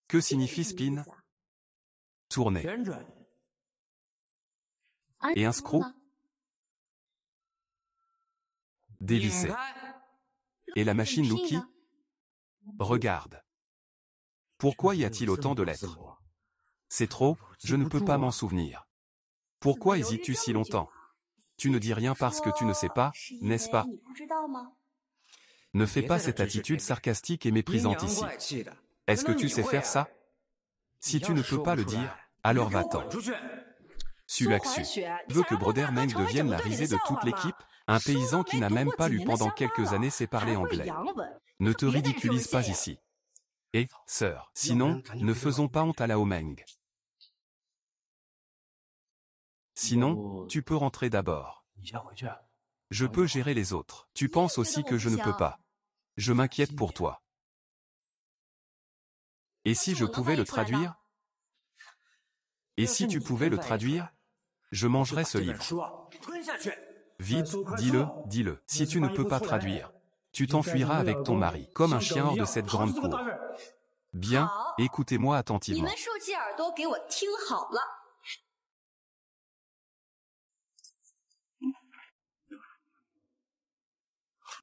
Que signifie spin? Tourner. Et un screw? Dévisser. Et la machine Lucky? Regarde. Pourquoi y a-t-il autant de lettres? C'est trop, je ne peux pas m'en souvenir. Pourquoi hésites-tu si longtemps? Tu ne dis rien parce que tu ne sais pas, n'est-ce pas? Ne fais pas cette attitude sarcastique et méprisante ici. Est-ce que tu sais faire ça? Si tu ne peux pas le dire, alors va-t'en. Suaxu veut que Broder Meng devienne la risée de toute l'équipe, un paysan qui n'a même pas lu pendant quelques années sait parler anglais. Ne te ridiculise pas ici. Et, sœur, sinon, ne faisons pas honte à Lao Meng. Sinon, tu peux rentrer d'abord. Je peux gérer les autres. Tu penses aussi que je ne peux pas. Je m'inquiète pour toi. Et si je pouvais le traduire? Et si tu pouvais le traduire? Je mangerais ce livre. Vite, dis-le, dis-le. Si tu ne peux pas traduire, tu t'enfuiras avec ton mari, comme un chien hors de cette grande cour. Bien, écoutez-moi attentivement.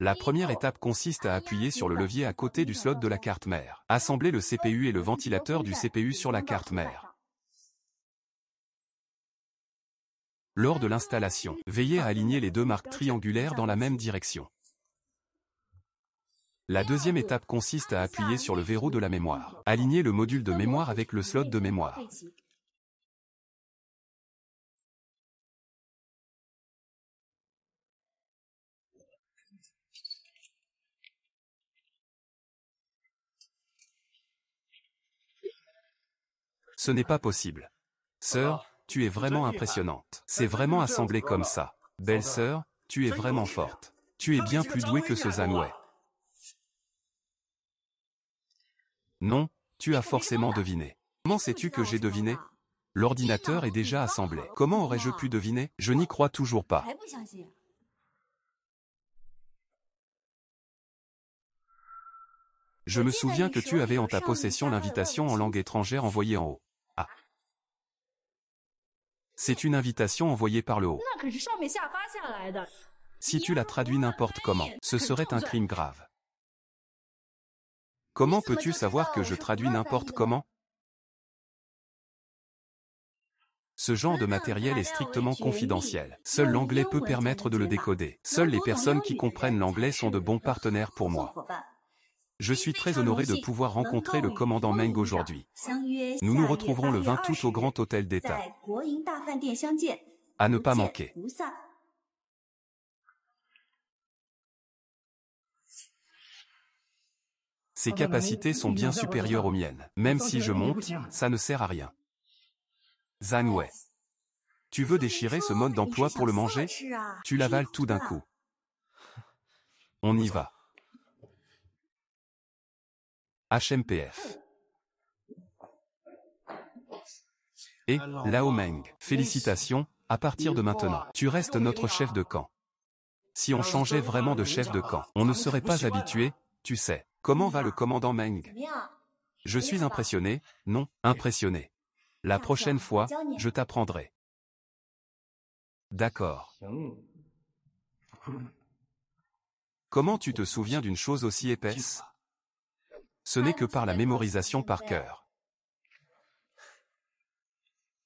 La première étape consiste à appuyer sur le levier à côté du slot de la carte mère. Assembler le CPU et le ventilateur du CPU sur la carte mère. Lors de l'installation, veillez à aligner les deux marques triangulaires dans la même direction. La deuxième étape consiste à appuyer sur le verrou de la mémoire. Aligner le module de mémoire avec le slot de mémoire. Ce n'est pas possible. Sœur, tu es vraiment impressionnante. C'est vraiment assemblé comme ça. Belle sœur, tu es vraiment forte. Tu es bien plus douée que ce Zhang Wei. Non, tu as forcément deviné. Comment sais-tu que j'ai deviné? L'ordinateur est déjà assemblé. Comment aurais-je pu deviner? Je n'y crois toujours pas. Je me souviens que tu avais en ta possession l'invitation en langue étrangère envoyée en haut. Ah. C'est une invitation envoyée par le haut. Si tu la traduis n'importe comment, ce serait un crime grave. Comment peux-tu savoir que je traduis n'importe comment? Ce genre de matériel est strictement confidentiel. Seul l'anglais peut permettre de le décoder. Seules les personnes qui comprennent l'anglais sont de bons partenaires pour moi. Je suis très honoré de pouvoir rencontrer le commandant Meng aujourd'hui. Nous nous retrouverons le 20 août au Grand Hôtel d'État. À ne pas manquer. Ses capacités sont bien supérieures aux miennes. Même si je monte, ça ne sert à rien. Zhang Wei. Tu veux déchirer ce mode d'emploi pour le manger? Tu l'avales tout d'un coup. On y va. HMPF. Et, Lao Meng, félicitations, à partir de maintenant, tu restes notre chef de camp. Si on changeait vraiment de chef de camp, on ne serait pas habitué, tu sais. Comment va le commandant Meng? Je suis impressionné, non, impressionné. La prochaine fois, je t'apprendrai. D'accord. Comment tu te souviens d'une chose aussi épaisse? Ce n'est que par la mémorisation par cœur.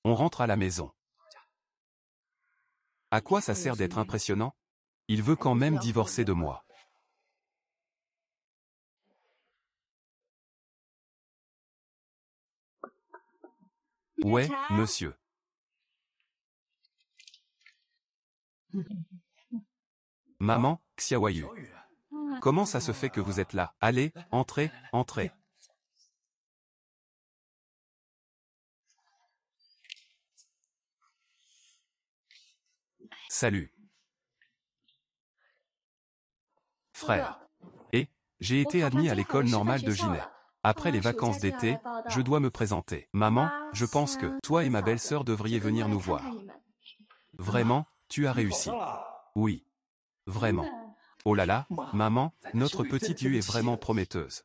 On rentre à la maison. À quoi ça sert d'être impressionnant? Il veut quand même divorcer de moi. Ouais, monsieur. Maman, Xiaoyu. Comment ça se fait que vous êtes là? Allez, entrez, entrez. Salut. Frère. Et, j'ai été admis à l'école normale de Ginet. Après les vacances d'été, je dois me présenter. Maman, je pense que toi et ma belle-sœur devriez venir nous voir. Vraiment, tu as réussi. Oui. Vraiment. Oh là là, maman, notre petite Yu est vraiment prometteuse.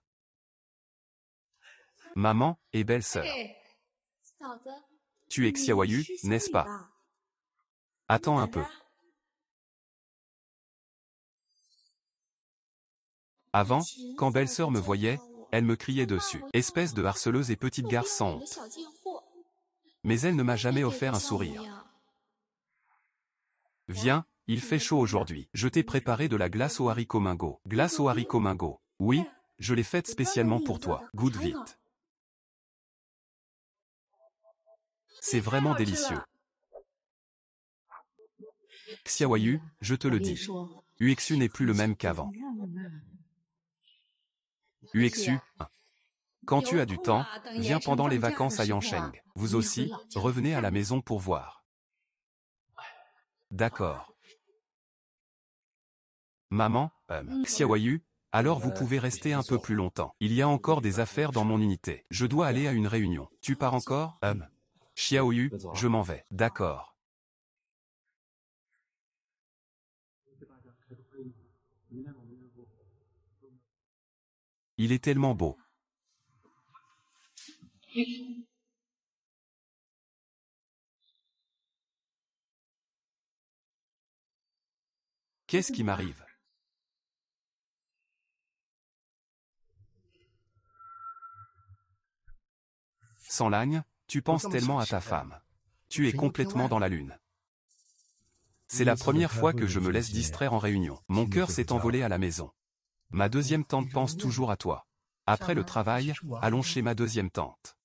Maman et belle-sœur. Tu es Xiaoyu, n'est-ce pas? Attends un peu. Avant, quand belle-sœur me voyait, elle me criait dessus. Espèce de harceleuse et petite garce sans honte. Mais elle ne m'a jamais offert un sourire. Viens, il fait chaud aujourd'hui. Je t'ai préparé de la glace aux haricots mingo. Glace aux haricots mingo. Oui, je l'ai faite spécialement pour toi. Goûte vite. C'est vraiment délicieux. Xiaoyu, je te le dis. Uxu n'est plus le même qu'avant. Uxu, quand tu as du temps, viens pendant les vacances à Yancheng. Vous aussi, revenez à la maison pour voir. D'accord. Maman, Xiaoyu, alors vous pouvez rester un peu plus longtemps. Il y a encore des affaires dans mon unité. Je dois aller à une réunion. Tu pars encore? Xiaoyu, je m'en vais. D'accord. Il est tellement beau. Qu'est-ce qui m'arrive? Sans Lagne, tu penses tellement à ta femme. Tu es complètement dans la lune. C'est la première fois que je me laisse distraire en réunion. Mon cœur s'est envolé à la maison. Ma deuxième tante pense toujours à toi. Après le travail, allons chez ma deuxième tante.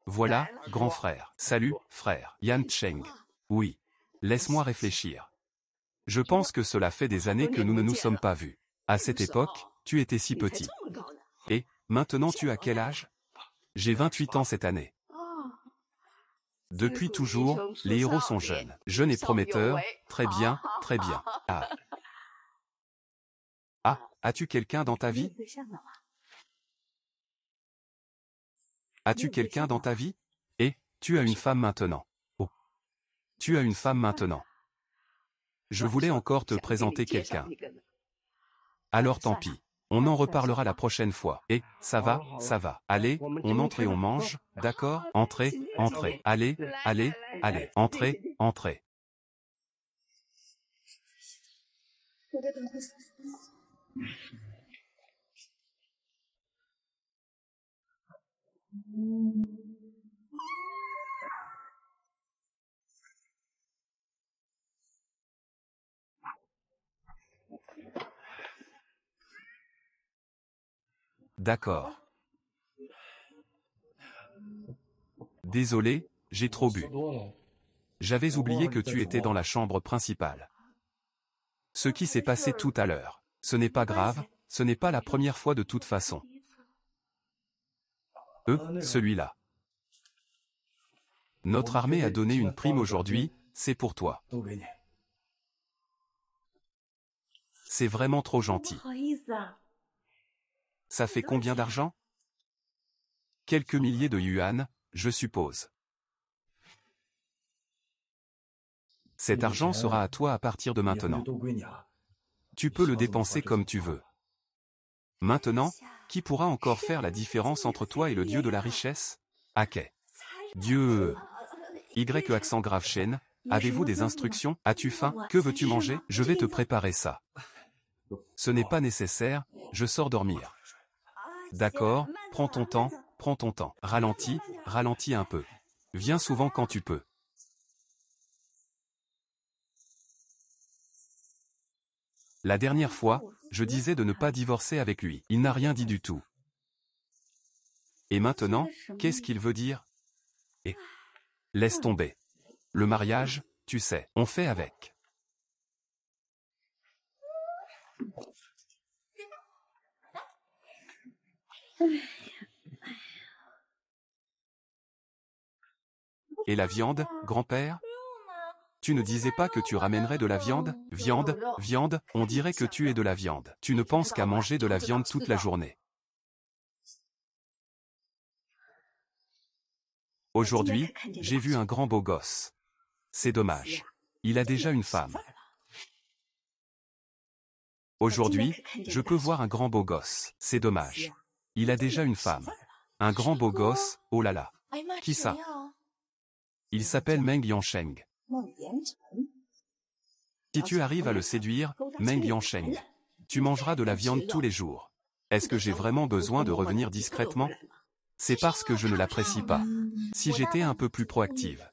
Voilà, grand frère. Salut, frère. Yan Cheng. Oui. Laisse-moi réfléchir. Je pense que cela fait des années que nous ne nous sommes pas vus. À cette époque, tu étais si petit. Et, maintenant tu as quel âge? J'ai 28 ans cette année. Depuis toujours, les héros sont jeunes. Jeunes et prometteurs, très bien, très bien. Ah. Ah, as-tu quelqu'un dans ta vie? As-tu quelqu'un dans ta vie? Et, tu as une femme maintenant. Oh. Tu as une femme maintenant. Je voulais encore te présenter quelqu'un. Alors tant pis. On en reparlera la prochaine fois. Et, ça va, ça va. Allez, on entre et on mange, d'accord? Entrez, entrez. Allez, allez, allez. Entrez, entrez. D'accord. Désolé, j'ai trop bu. J'avais oublié que tu étais dans la chambre principale. Ce qui s'est passé tout à l'heure. Ce n'est pas grave, ce n'est pas la première fois de toute façon. Celui-là. Notre armée a donné une prime aujourd'hui, c'est pour toi. C'est vraiment trop gentil. Ça fait combien d'argent? Quelques milliers de yuan, je suppose. Cet argent sera à toi à partir de maintenant. Tu peux le dépenser comme tu veux. Maintenant, qui pourra encore faire la différence entre toi et le dieu de la richesse? Ake. Dieu. Y accent grave chaîne, Avez-vous des instructions? As-tu faim? Que veux-tu manger? Je vais te préparer ça. Ce n'est pas nécessaire, je sors dormir. D'accord, prends ton temps, prends ton temps. Ralentis, ralentis un peu. Viens souvent quand tu peux. La dernière fois, je disais de ne pas divorcer avec lui. Il n'a rien dit du tout. Et maintenant, qu'est-ce qu'il veut dire? Et laisse tomber. Le mariage, tu sais, on fait avec. Et la viande, grand-père? Tu ne disais pas que tu ramènerais de la viande? Viande, viande, on dirait que tu es de la viande. Tu ne penses qu'à manger de la viande toute la journée. Aujourd'hui, j'ai vu un grand beau gosse. C'est dommage. Il a déjà une femme. Aujourd'hui, je peux voir un grand beau gosse. C'est dommage. Il a déjà une femme. Un grand beau gosse, oh là là. Qui ça? Il s'appelle Meng Yansheng. Si tu arrives à le séduire, Meng Yansheng, tu mangeras de la viande tous les jours. Est-ce que j'ai vraiment besoin de revenir discrètement? C'est parce que je ne l'apprécie pas. Si j'étais un peu plus proactive,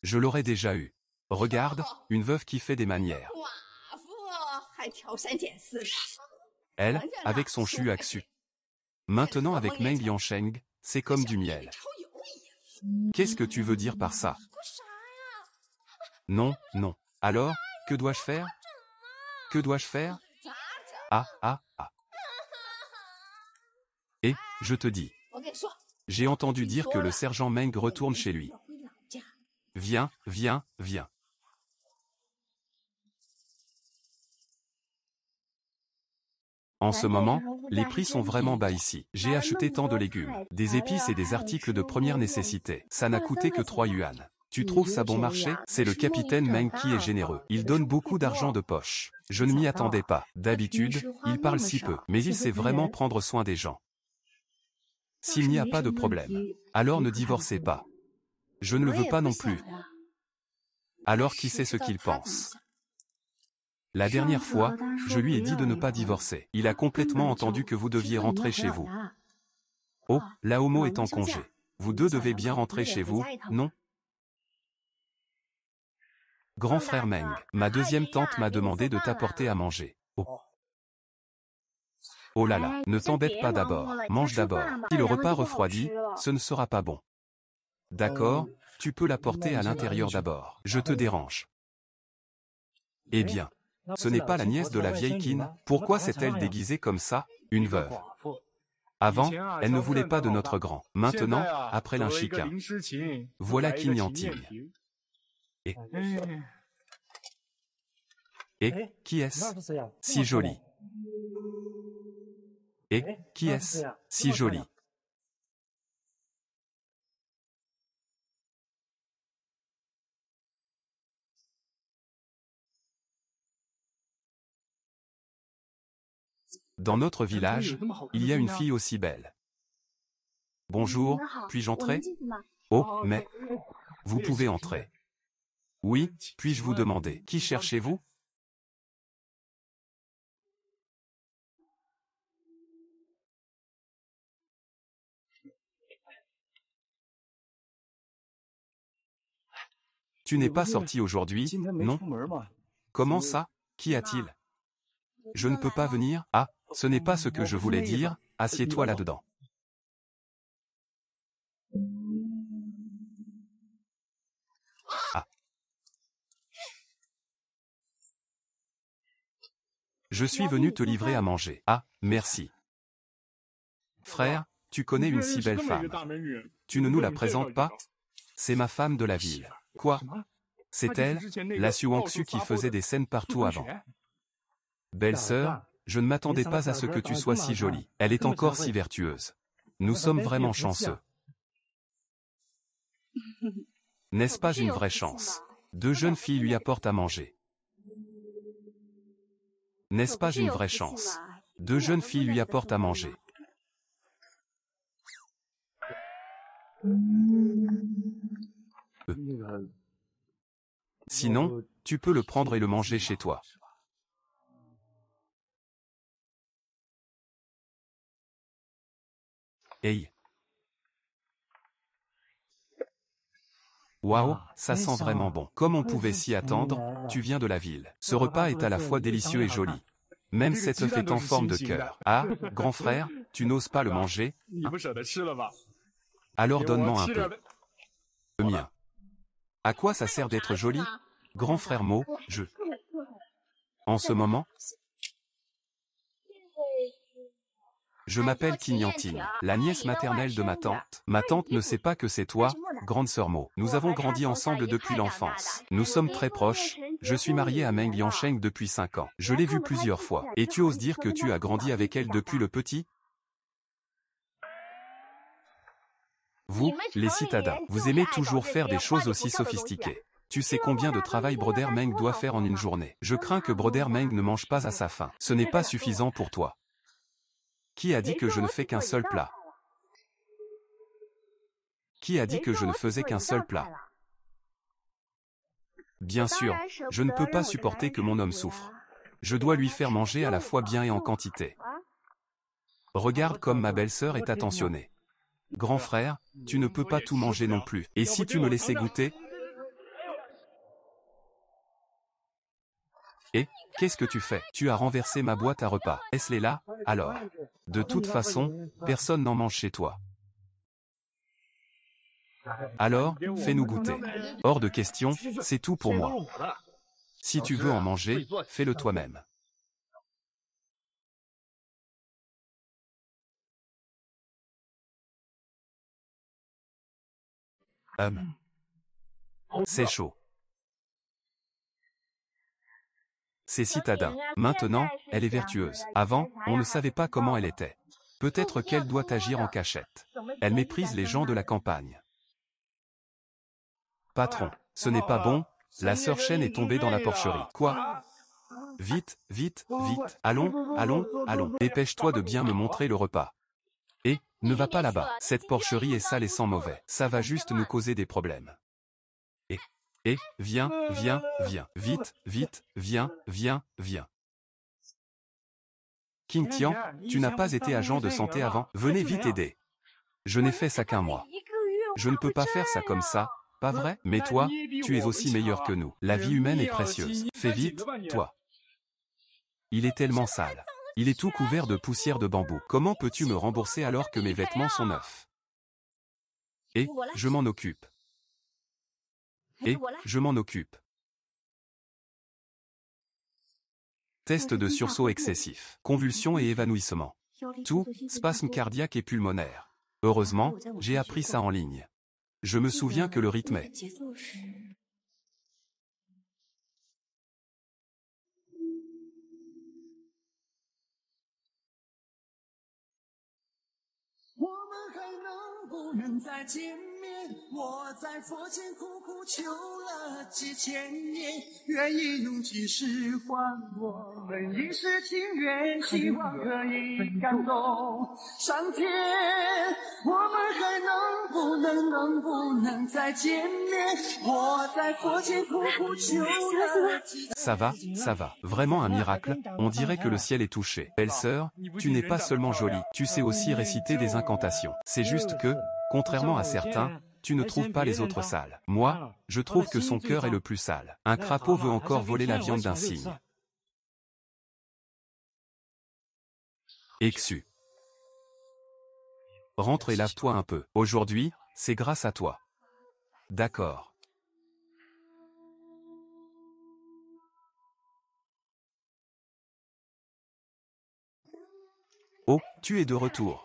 je l'aurais déjà eu. Regarde, une veuve qui fait des manières. Elle, avec son Shuaksu. Maintenant avec Meng Yansheng, c'est comme du miel. Qu'est-ce que tu veux dire par ça? Non, non. Alors, que dois-je faire? Que dois-je faire? Ah, ah, ah. Et, je te dis. J'ai entendu dire que le sergent Meng retourne chez lui. Viens, viens, viens. En ce moment, les prix sont vraiment bas ici. J'ai acheté tant de légumes, des épices et des articles de première nécessité. Ça n'a coûté que 3 yuan. Tu trouves ça bon marché? C'est le capitaine Meng qui est généreux. Il donne beaucoup d'argent de poche. Je ne m'y attendais pas. D'habitude, il parle si peu. Mais il sait vraiment prendre soin des gens. S'il n'y a pas de problème, alors ne divorcez pas. Je ne le veux pas non plus. Alors qui sait ce qu'il pense? La dernière fois, je lui ai dit de ne pas divorcer. Il a complètement entendu que vous deviez rentrer chez vous. Oh, la homo est en congé. Vous deux devez bien rentrer chez vous, non? Grand frère Meng, ma deuxième tante m'a demandé de t'apporter à manger. Oh. Oh là là, ne t'embête pas d'abord, mange d'abord. Si le repas refroidit, ce ne sera pas bon. D'accord, tu peux l'apporter à l'intérieur d'abord. Je te dérange. Eh bien, ce n'est pas la nièce de la vieille Qin. Pourquoi s'est-elle déguisée comme ça, une veuve? Avant, elle ne voulait pas de notre grand. Maintenant, après l'inchiquin. Voilà Qin Yanting. Et qui est-ce? Si joli. Et qui est-ce? Si joli. Dans notre village, il y a une fille aussi belle. Bonjour, puis-je entrer? Oh, mais... Vous pouvez entrer. Oui, puis-je vous demander, qui cherchez-vous? Tu n'es pas sorti aujourd'hui, non? Comment ça? Qu'y a-t-il? Je ne peux pas venir? Ah, ce n'est pas ce que je voulais dire, assieds-toi là-dedans. Ah. Je suis venu te livrer à manger. Ah, merci. Frère, tu connais une si belle femme. Tu ne nous la présentes pas? C'est ma femme de la ville. Quoi? C'est elle, la Xuanxu qui faisait des scènes partout avant. Belle sœur, je ne m'attendais pas à ce que tu sois si jolie. Elle est encore si vertueuse. Nous sommes vraiment chanceux. N'est-ce pas une vraie chance? Deux jeunes filles lui apportent à manger. N'est-ce pas une vraie chance? Deux jeunes filles lui apportent à manger. Sinon, tu peux le prendre et le manger chez toi. Hey. Waouh, ça sent vraiment bon. Comme on pouvait s'y attendre, tu viens de la ville. Ce repas est à la fois délicieux et joli. Même cet œuf est en forme de cœur. Ah, grand frère, tu n'oses pas le manger, hein? Alors donne-moi un peu. Le mien. À quoi ça sert d'être joli? Grand frère Mo, je... En ce moment, je m'appelle Kinyantine, la nièce maternelle de ma tante. Ma tante ne sait pas que c'est toi, grande sœur Mo. Nous avons grandi ensemble depuis l'enfance. Nous sommes très proches. Je suis marié à Meng Liansheng depuis 5 ans. Je l'ai vue plusieurs fois. Et tu oses dire que tu as grandi avec elle depuis le petit? Vous, les citadins, vous aimez toujours faire des choses aussi sophistiquées. Tu sais combien de travail Broder Meng doit faire en une journée. Je crains que Broder Meng ne mange pas à sa faim. Ce n'est pas suffisant pour toi. Qui a dit que je ne fais qu'un seul plat? Qui a dit que je ne faisais qu'un seul plat? Bien sûr, je ne peux pas supporter que mon homme souffre. Je dois lui faire manger à la fois bien et en quantité. Regarde comme ma belle-sœur est attentionnée. Grand frère, tu ne peux pas tout manger non plus. Et si tu me laissais goûter? Et, qu'est-ce que tu fais? Tu as renversé ma boîte à repas. Est-ce là? Alors. De toute façon, personne n'en mange chez toi. Alors, fais-nous goûter. Hors de question, c'est tout pour moi. Si tu veux en manger, fais-le toi-même. C'est chaud. C'est citadin. Maintenant, elle est vertueuse. Avant, on ne savait pas comment elle était. Peut-être qu'elle doit agir en cachette. Elle méprise les gens de la campagne. Patron, ce n'est pas bon, la sœur Chen est tombée dans la porcherie. Quoi? Vite, vite, vite, allons, allons, allons. Dépêche-toi de bien me montrer le repas. Et, ne va pas là-bas. Cette porcherie est sale et sent mauvais. Ça va juste nous causer des problèmes. Et, viens, viens, viens. Vite, vite, viens, viens, viens. King Tian, tu n'as pas été agent de santé avant. Venez vite aider. Je n'ai fait ça qu'un mois. Je ne peux pas faire ça comme ça, pas vrai? Mais toi, tu es aussi meilleur que nous. La vie humaine est précieuse. Fais vite, toi. Il est tellement sale. Il est tout couvert de poussière de bambou. Comment peux-tu me rembourser alors que mes vêtements sont neufs? Et, je m'en occupe. Et, je m'en occupe. Test de sursaut excessif. Convulsions et évanouissement. Tout, spasme cardiaque et pulmonaire. Heureusement, j'ai appris ça en ligne. Je me souviens que le rythme est... Ça va, vraiment un miracle, on dirait que le ciel est touché. Belle-sœur, tu n'es pas seulement jolie, tu sais aussi réciter des incantations. C'est juste que, contrairement à certains, tu ne trouves pas les autres sales. Moi, je trouve que son cœur est le plus sale. Un crapaud veut encore voler la viande d'un cygne. Exu. Rentre et lave-toi un peu. Aujourd'hui, c'est grâce à toi. D'accord. Oh, tu es de retour.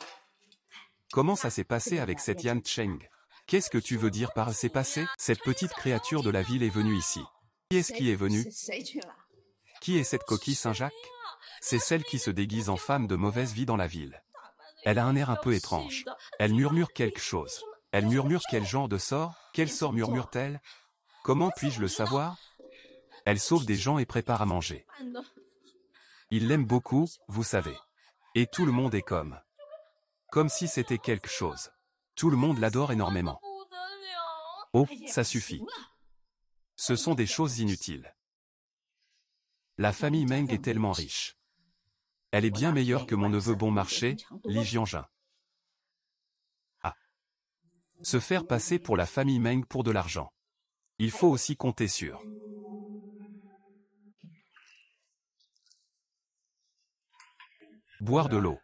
Comment ça s'est passé avec cette Yan Cheng? Qu'est-ce que tu veux dire par s'est passé? Cette petite créature de la ville est venue ici. Qui est-ce qui est venu? Qui est cette coquille Saint-Jacques? C'est celle qui se déguise en femme de mauvaise vie dans la ville. Elle a un air un peu étrange. Elle murmure quelque chose. Elle murmure quel genre de sort? Quel sort murmure-t-elle? Comment puis-je le savoir? Elle sauve des gens et prépare à manger. Il l'aime beaucoup, vous savez. Et tout le monde est comme si c'était quelque chose. Tout le monde l'adore énormément. Oh, ça suffit. Ce sont des choses inutiles. La famille Meng est tellement riche. Elle est bien meilleure que mon neveu bon marché, Li Jianjin. Ah. Se faire passer pour la famille Meng pour de l'argent. Il faut aussi compter sur. Boire de l'eau.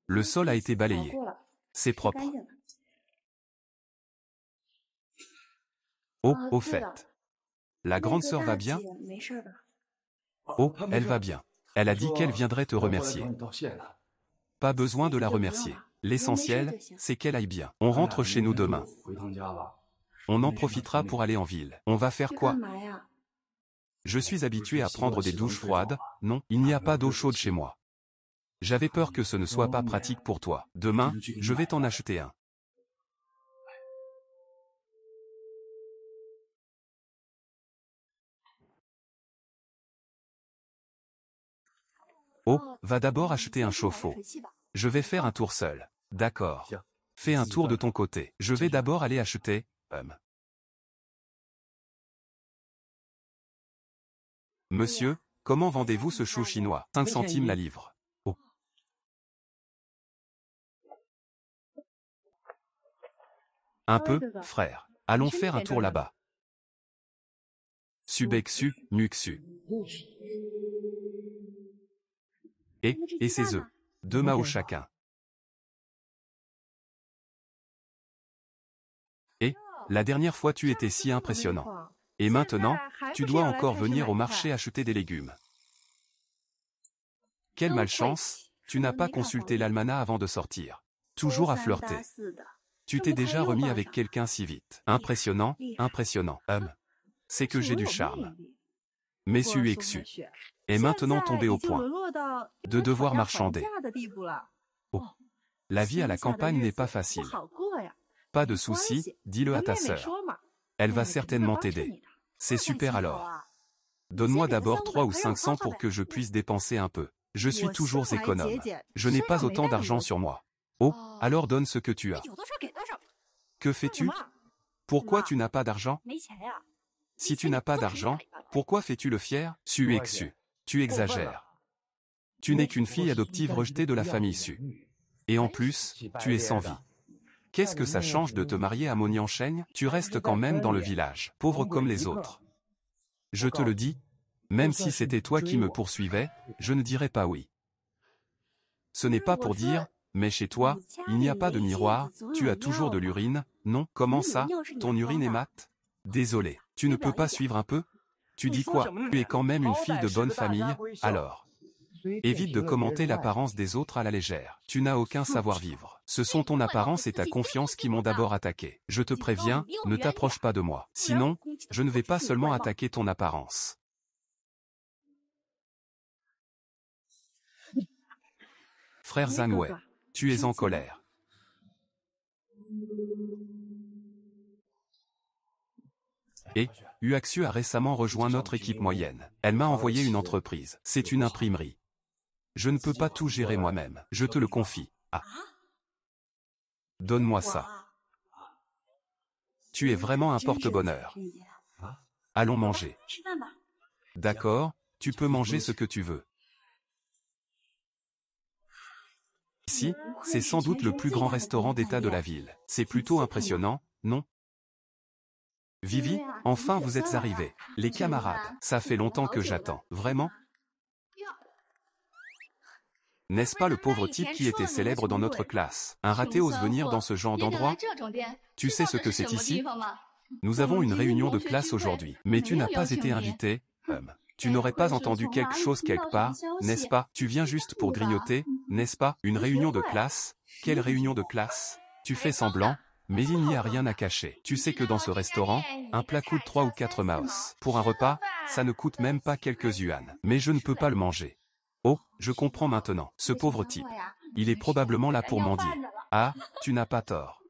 Le sol a été balayé. C'est propre. Oh, au fait. La grande sœur va bien? Oh, elle va bien. Elle a dit qu'elle viendrait te remercier. Pas besoin de la remercier. L'essentiel, c'est qu'elle aille bien. On rentre chez nous demain. On en profitera pour aller en ville. On va faire quoi? Je suis habitué à prendre des douches froides. Non, il n'y a pas d'eau chaude chez moi. J'avais peur que ce ne soit pas pratique pour toi. Demain, je vais t'en acheter un. Oh, va d'abord acheter un chauffe-eau. Je vais faire un tour seul. D'accord. Fais un tour de ton côté. Je vais d'abord aller acheter, Monsieur, comment vendez-vous ce chou chinois? 5 centimes la livre. Oh. Un peu, frère. Allons faire un tour là-bas. Subexu, Muxu. Et ses œufs. 2 mao chacun. Et, la dernière fois tu étais si impressionnant. Et maintenant, tu dois encore venir au marché acheter des légumes. Quelle malchance, tu n'as pas consulté l'almanach avant de sortir. Toujours à flirter. Tu t'es déjà remis avec quelqu'un si vite. Impressionnant, impressionnant. C'est que j'ai du charme. Messu Exu est maintenant tombé au point de devoir marchander. Oh. La vie à la campagne n'est pas facile. Pas de souci, dis-le à ta sœur. Elle va certainement t'aider. C'est super alors. Donne-moi d'abord 3 ou 500 pour que je puisse dépenser un peu. Je suis toujours économe. Je n'ai pas autant d'argent sur moi. Oh, alors donne ce que tu as. Que fais-tu? Pourquoi tu n'as pas d'argent? Si tu n'as pas d'argent, pourquoi fais-tu le fier? Su Exu. Tu exagères. Tu n'es qu'une fille adoptive rejetée de la famille Su. Et en plus, tu es sans vie. Qu'est-ce que ça change de te marier à Moniancheng? Tu restes quand même dans le village, pauvre comme les autres. Je te le dis, même si c'était toi qui me poursuivais, je ne dirais pas oui. Ce n'est pas pour dire, mais chez toi, il n'y a pas de miroir, tu as toujours de l'urine, non? Comment ça? Ton urine est mate? Désolé, tu ne peux pas suivre un peu? Tu dis quoi? Tu es quand même une fille de bonne famille, alors. Évite de commenter l'apparence des autres à la légère. Tu n'as aucun savoir-vivre. Ce sont ton apparence et ta confiance qui m'ont d'abord attaqué. Je te préviens, ne t'approche pas de moi. Sinon, je ne vais pas seulement attaquer ton apparence. Frère Zhang, tu es en colère. Et, Uaxu a récemment rejoint notre équipe moyenne. Elle m'a envoyé une entreprise. C'est une imprimerie. Je ne peux pas tout gérer moi-même. Je te le confie. Ah. Donne-moi ça. Tu es vraiment un porte-bonheur. Allons manger. D'accord, tu peux manger ce que tu veux. Ici, c'est sans doute le plus grand restaurant d'état de la ville. C'est plutôt impressionnant, non? Vivi, enfin vous êtes arrivés. Les camarades, ça fait longtemps que j'attends. Vraiment? N'est-ce pas le pauvre type qui était célèbre dans notre classe? Un raté ose venir dans ce genre d'endroit? Tu sais ce que c'est ici? Nous avons une réunion de classe aujourd'hui. Mais tu n'as pas été invité, Tu n'aurais pas entendu quelque chose quelque part, n'est-ce pas? Tu viens juste pour grignoter, n'est-ce pas? Une réunion de classe? Quelle réunion de classe? Tu fais semblant, mais il n'y a rien à cacher. Tu sais que dans ce restaurant, un plat coûte 3 ou 4 maos. Pour un repas, ça ne coûte même pas quelques yuan. Mais je ne peux pas le manger. Oh, je comprends maintenant. Ce pauvre type. Il est probablement là pour mendier. Ah, tu n'as pas tort.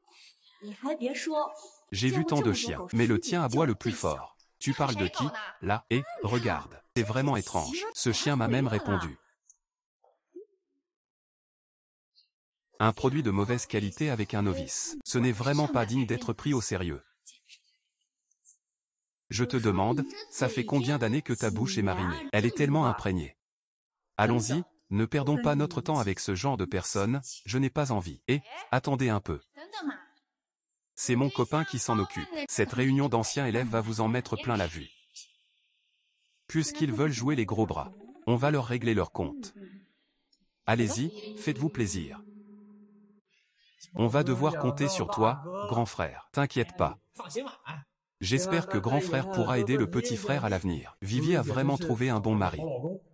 J'ai vu tant de chiens, mais le tien aboie le plus fort. Tu parles de qui, là? Et, regarde, c'est vraiment étrange. Ce chien m'a même répondu. Un produit de mauvaise qualité avec un novice. Ce n'est vraiment pas digne d'être pris au sérieux. Je te demande, ça fait combien d'années que ta bouche est marinée? Elle est tellement imprégnée. Allons-y, ne perdons pas notre temps avec ce genre de personnes, je n'ai pas envie. Et, attendez un peu. C'est mon copain qui s'en occupe. Cette réunion d'anciens élèves va vous en mettre plein la vue. Puisqu'ils veulent jouer les gros bras, on va leur régler leur compte. Allez-y, faites-vous plaisir. On va devoir compter sur toi, grand frère. T'inquiète pas. J'espère que grand frère pourra aider le petit frère à l'avenir. Vivi a vraiment trouvé un bon mari.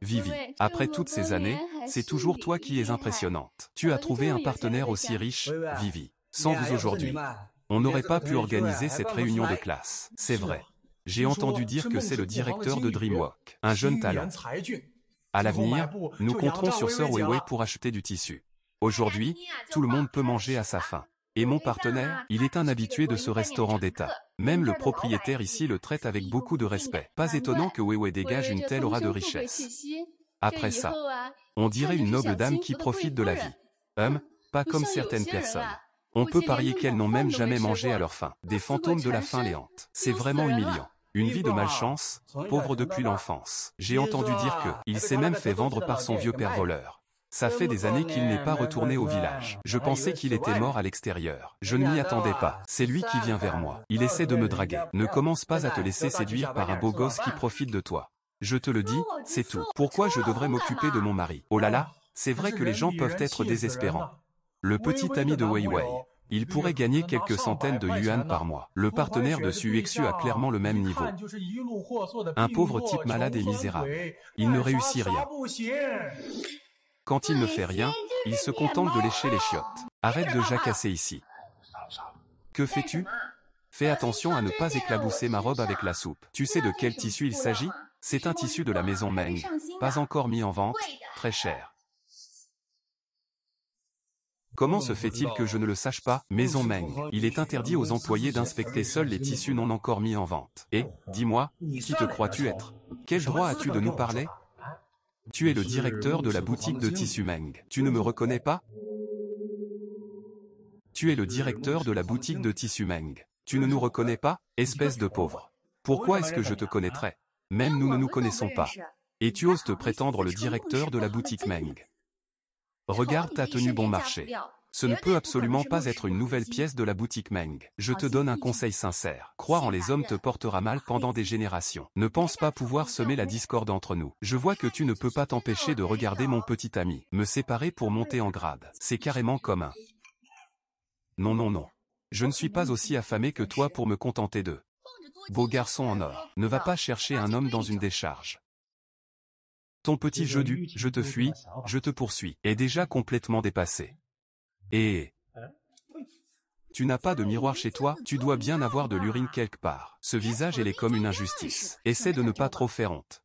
Vivi, après toutes ces années, c'est toujours toi qui es impressionnante. Tu as trouvé un partenaire aussi riche, Vivi. Sans vous aujourd'hui, on n'aurait pas pu organiser cette réunion de classe. C'est vrai. J'ai entendu dire que c'est le directeur de DreamWorks, un jeune talent. À l'avenir, nous compterons sur Sir Weiwei pour acheter du tissu. Aujourd'hui, tout le monde peut manger à sa faim. Et mon partenaire, il est un habitué de ce restaurant d'État. Même le propriétaire ici le traite avec beaucoup de respect. Pas étonnant que Weiwei dégage une telle aura de richesse. Après ça, on dirait une noble dame qui profite de la vie. Pas comme certaines personnes. On peut parier qu'elles n'ont même jamais mangé à leur faim. Des fantômes de la faim les hantent. C'est vraiment humiliant. Une vie de malchance, pauvre depuis l'enfance. J'ai entendu dire que, il s'est même fait vendre par son vieux père voleur. Ça fait des années qu'il n'est pas retourné au village. Je pensais qu'il était mort à l'extérieur. Je ne m'y attendais pas. C'est lui qui vient vers moi. Il essaie de me draguer. Ne commence pas à te laisser séduire par un beau gosse qui profite de toi. Je te le dis, c'est tout. Pourquoi je devrais m'occuper de mon mari? Oh là là, c'est vrai que les gens peuvent être désespérants. Le petit ami de Weiwei. Il pourrait gagner quelques centaines de yuan par mois. Le partenaire de Suexu a clairement le même niveau. Un pauvre type malade et misérable. Il ne réussit rien. Quand il ne fait rien, il se contente de lécher les chiottes. Arrête de jacasser ici. Que fais-tu? Fais attention à ne pas éclabousser ma robe avec la soupe. Tu sais de quel tissu il s'agit? C'est un tissu de la maison Meng. Pas encore mis en vente, très cher. Comment se fait-il que je ne le sache pas? Maison Meng. Il est interdit aux employés d'inspecter seuls les tissus non encore mis en vente. Et, dis-moi, qui te crois-tu être? Quel droit as-tu de nous parler? Tu es le directeur de la boutique de tissus Meng. Tu ne me reconnais pas? Tu es le directeur de la boutique de tissus Meng. Tu ne nous reconnais pas, espèce de pauvre. Pourquoi est-ce que je te connaîtrais? Même nous ne nous connaissons pas. Et tu oses te prétendre le directeur de la boutique Meng. Regarde ta tenue bon marché. Ce ne peut absolument pas être une nouvelle pièce de la boutique Meng. Je te donne un conseil sincère. Croire en les hommes te portera mal pendant des générations. Ne pense pas pouvoir semer la discorde entre nous. Je vois que tu ne peux pas t'empêcher de regarder mon petit ami. Me séparer pour monter en grade. C'est carrément comme un... Non non non. Je ne suis pas aussi affamé que toi pour me contenter d'eux. Beau garçon en or. Ne va pas chercher un homme dans une décharge. Ton petit jeu du « je te fuis, je te poursuis » est déjà complètement dépassé. Et... Tu n'as pas de miroir chez toi, tu dois bien avoir de l'urine quelque part. Ce visage est comme une injustice. Essaie de ne pas trop faire honte.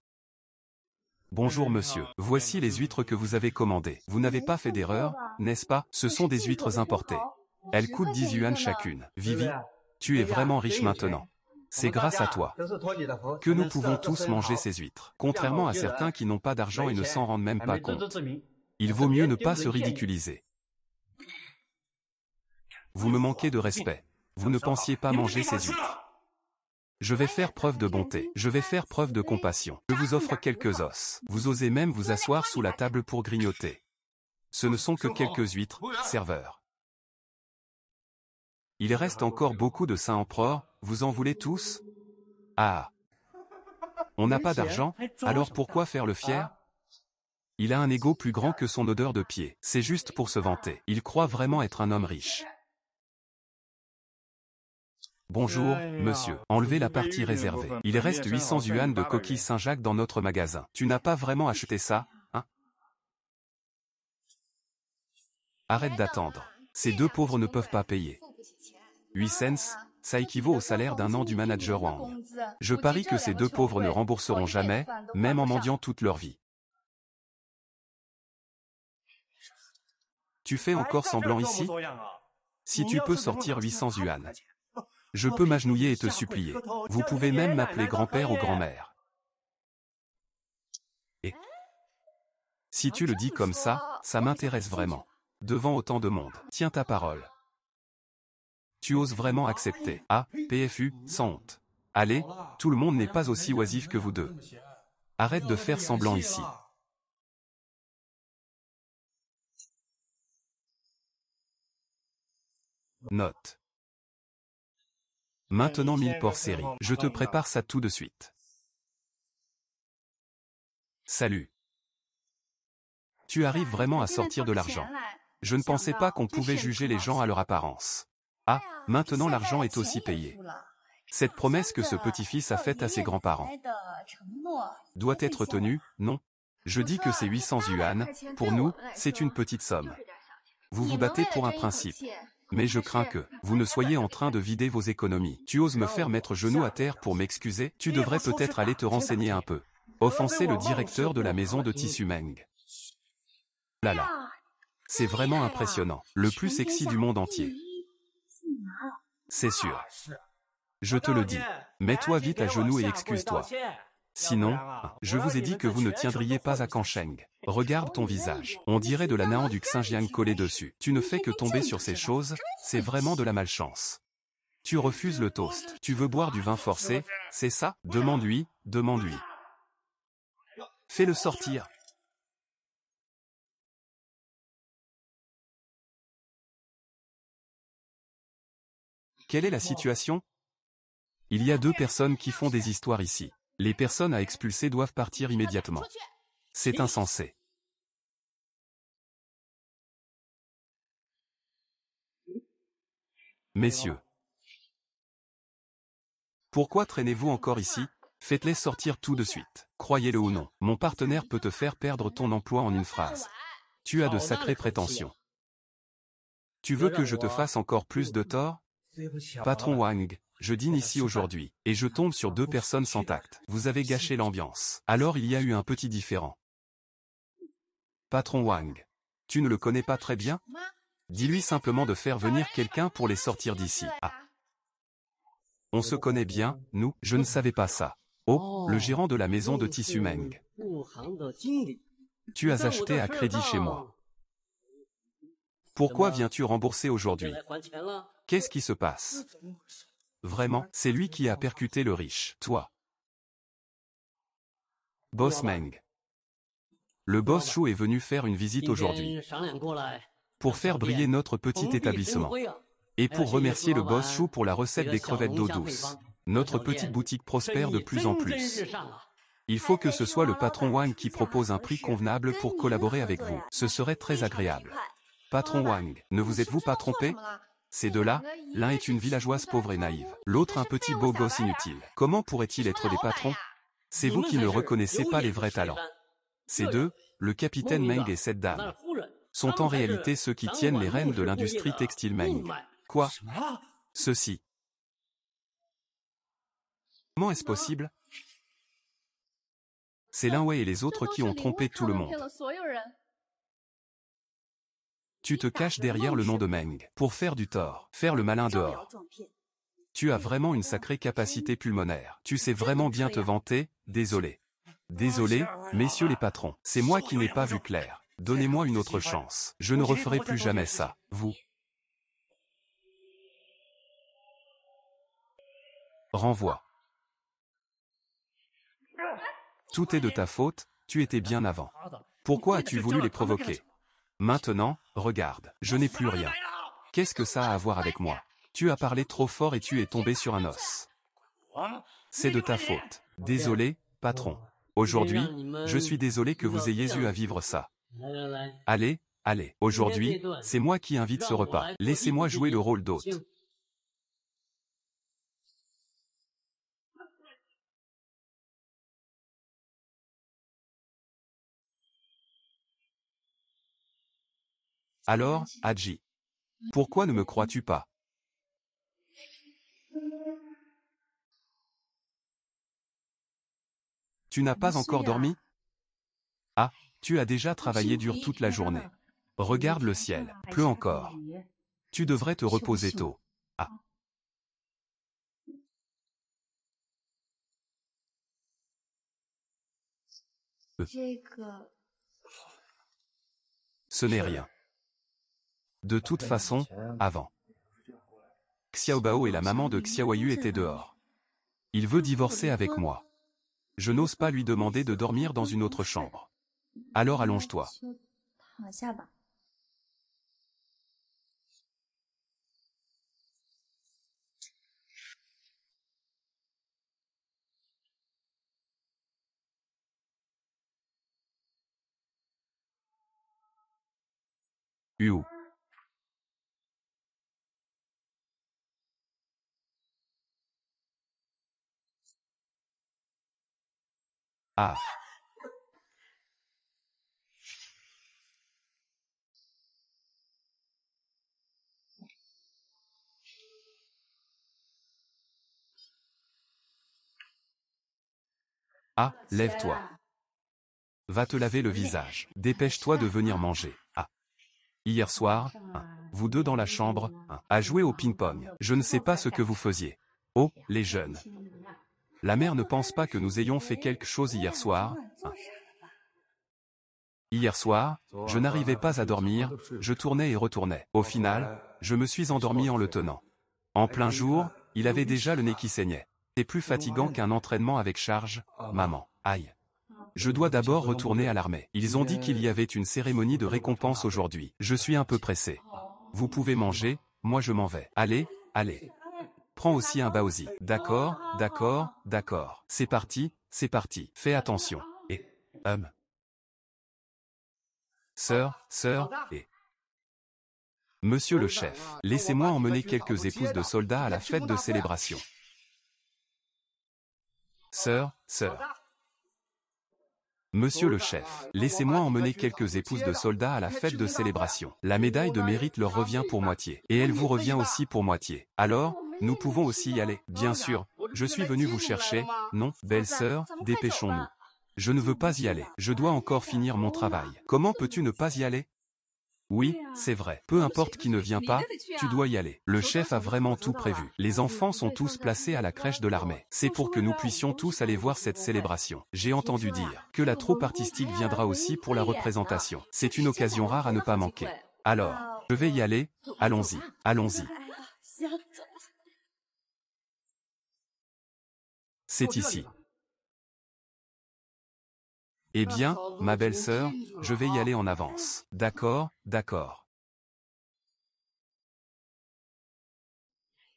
Bonjour monsieur, voici les huîtres que vous avez commandées. Vous n'avez pas fait d'erreur, n'est-ce pas? Ce sont des huîtres importées. Elles coûtent 10 yuan chacune. Vivi, tu es vraiment riche maintenant. C'est grâce à toi que nous pouvons tous manger ces huîtres. Contrairement à certains qui n'ont pas d'argent et ne s'en rendent même pas compte. Il vaut mieux ne pas se ridiculiser. Vous me manquez de respect. Vous ne pensiez pas manger ces huîtres. Je vais faire preuve de bonté. Je vais faire preuve de compassion. Je vous offre quelques os. Vous osez même vous asseoir sous la table pour grignoter. Ce ne sont que quelques huîtres, serveur. Il reste encore beaucoup de Saint-Empereur, vous en voulez tous? Ah! On n'a pas d'argent, alors pourquoi faire le fier? Il a un ego plus grand que son odeur de pied. C'est juste pour se vanter. Il croit vraiment être un homme riche. Bonjour, monsieur. Enlevez la partie réservée. Il reste 800 yuan de coquilles Saint-Jacques dans notre magasin. Tu n'as pas vraiment acheté ça, hein? Arrête d'attendre. Ces deux pauvres ne peuvent pas payer. 8 cents, ça équivaut au salaire d'un an du manager Wang. Je parie que ces deux pauvres ne rembourseront jamais, même en mendiant toute leur vie. Tu fais encore semblant ici? Si tu peux sortir 800 yuan. Je peux m'agenouiller et te supplier. Vous pouvez même m'appeler grand-père ou grand-mère. Et si tu le dis comme ça m'intéresse vraiment. Devant autant de monde, tiens ta parole. Tu oses vraiment accepter. Ah, PFU, sans honte. Allez, tout le monde n'est pas aussi oisif que vous deux. Arrête de faire semblant ici. Note. Maintenant 1000 ports série. Je te prépare ça tout de suite. Salut. Tu arrives vraiment à sortir de l'argent. Je ne pensais pas qu'on pouvait juger les gens à leur apparence. Ah, maintenant l'argent est aussi payé. Cette promesse que ce petit-fils a faite à ses grands-parents doit être tenue, non? Je dis que c'est 800 yuan, pour nous, c'est une petite somme. Vous vous battez pour un principe. Mais je crains que vous ne soyez en train de vider vos économies. Tu oses me faire mettre genou à terre pour m'excuser? Tu devrais peut-être aller te renseigner un peu. Offenser le directeur de la maison de tissu Meng. Là là. C'est vraiment impressionnant. Le plus sexy du monde entier. C'est sûr. Je te le dis. Mets-toi vite à genoux et excuse-toi. Sinon, je vous ai dit que vous ne tiendriez pas à Kansheng. Regarde ton visage. On dirait de la Naan du Xinjiang collée dessus. Tu ne fais que tomber sur ces choses, c'est vraiment de la malchance. Tu refuses le toast. Tu veux boire du vin forcé, c'est ça? Demande-lui, demande-lui. Fais-le sortir. Quelle est la situation? Il y a 2 personnes qui font des histoires ici. Les personnes à expulser doivent partir immédiatement. C'est insensé. Messieurs. Pourquoi traînez-vous encore ici? Faites-les sortir tout de suite. Croyez-le ou non, mon partenaire peut te faire perdre ton emploi en une phrase. Tu as de sacrées prétentions. Tu veux que je te fasse encore plus de tort? Patron Wang, je dîne ici aujourd'hui, et je tombe sur 2 personnes sans tact. Vous avez gâché l'ambiance. Alors il y a eu un petit différend. Patron Wang, tu ne le connais pas très bien? Dis-lui simplement de faire venir quelqu'un pour les sortir d'ici. Ah. On se connaît bien, nous? Je ne savais pas ça. Oh, le gérant de la maison de tissu Meng. Tu as acheté à crédit chez moi. Pourquoi viens-tu rembourser aujourd'hui? Qu'est-ce qui se passe? Vraiment, c'est lui qui a percuté le riche. Toi. Boss Meng. Le boss Chou est venu faire une visite aujourd'hui. Pour faire briller notre petit établissement. Et pour remercier le boss Chou pour la recette des crevettes d'eau douce. Notre petite boutique prospère de plus en plus. Il faut que ce soit le patron Wang qui propose un prix convenable pour collaborer avec vous. Ce serait très agréable. Patron Wang, ne vous êtes-vous pas trompé? Ces deux-là, l'un est une villageoise pauvre et naïve, l'autre un petit beau gosse inutile. Comment pourrait-il être des patrons? C'est vous qui ne reconnaissez pas les vrais talents. Ces deux, le capitaine Meng et cette dame, sont en réalité ceux qui tiennent les rênes de l'industrie textile Meng. Quoi? Ceci. Comment est-ce possible? C'est Lin Wei et les autres qui ont trompé tout le monde. Tu te caches derrière le nom de Meng, pour faire du tort, faire le malin dehors. Tu as vraiment une sacrée capacité pulmonaire. Tu sais vraiment bien te vanter, désolé. Désolé, messieurs les patrons, c'est moi qui n'ai pas vu clair. Donnez-moi une autre chance. Je ne referai plus jamais ça, vous. Renvoi. Tout est de ta faute, tu étais bien avant. Pourquoi as-tu voulu les provoquer? Maintenant, regarde, je n'ai plus rien. Qu'est-ce que ça a à voir avec moi? Tu as parlé trop fort et tu es tombé sur un os. C'est de ta faute. Désolé, patron. Aujourd'hui, je suis désolé que vous ayez eu à vivre ça. Allez, allez. Aujourd'hui, c'est moi qui invite ce repas. Laissez-moi jouer le rôle d'hôte. Alors, Hadji. Pourquoi ne me crois-tu pas? Tu n'as pas encore dormi? Ah, tu as déjà travaillé dur toute la journée. Regarde le ciel, pleut encore. Tu devrais te reposer tôt. Ah. Ce n'est rien. De toute façon, avant. Xiaobao et la maman de Xiaoyu étaient dehors. Il veut divorcer avec moi. Je n'ose pas lui demander de dormir dans une autre chambre. Alors allonge-toi. Yu. Ah. Ah, lève-toi. Va te laver le visage. Dépêche-toi de venir manger. Ah. Hier soir, vous deux dans la chambre, à jouer au ping-pong. Je ne sais pas ce que vous faisiez. Oh, les jeunes. La mère ne pense pas que nous ayons fait quelque chose hier soir. Hier soir, je n'arrivais pas à dormir, je tournais et retournais. Au final, je me suis endormi en le tenant. En plein jour, il avait déjà le nez qui saignait. C'est plus fatigant qu'un entraînement avec charge, maman. Aïe. Je dois d'abord retourner à l'armée. Ils ont dit qu'il y avait une cérémonie de récompense aujourd'hui. Je suis un peu pressé. Vous pouvez manger, moi je m'en vais. Allez, allez. Prends aussi un baozi. D'accord, d'accord, d'accord. C'est parti, c'est parti. Fais attention. Et, sœur, et... Monsieur le chef, laissez-moi emmener quelques épouses de soldats à la fête de célébration. Sœur. Monsieur le chef, laissez-moi emmener quelques épouses de soldats à la fête de célébration. La médaille de mérite leur revient pour moitié. Et elle vous revient aussi pour moitié. Alors, nous pouvons aussi y aller. Bien sûr, je suis venu vous chercher. Non, belle-sœur, dépêchons-nous. Je ne veux pas y aller. Je dois encore finir mon travail. Comment peux-tu ne pas y aller? Oui, c'est vrai. Peu importe qui ne vient pas, tu dois y aller. Le chef a vraiment tout prévu. Les enfants sont tous placés à la crèche de l'armée. C'est pour que nous puissions tous aller voir cette célébration. J'ai entendu dire que la troupe artistique viendra aussi pour la représentation. C'est une occasion rare à ne pas manquer. Alors, je vais y aller, allons-y, allons-y. C'est ici. Eh bien, ma belle-sœur, je vais y aller en avance. D'accord, d'accord.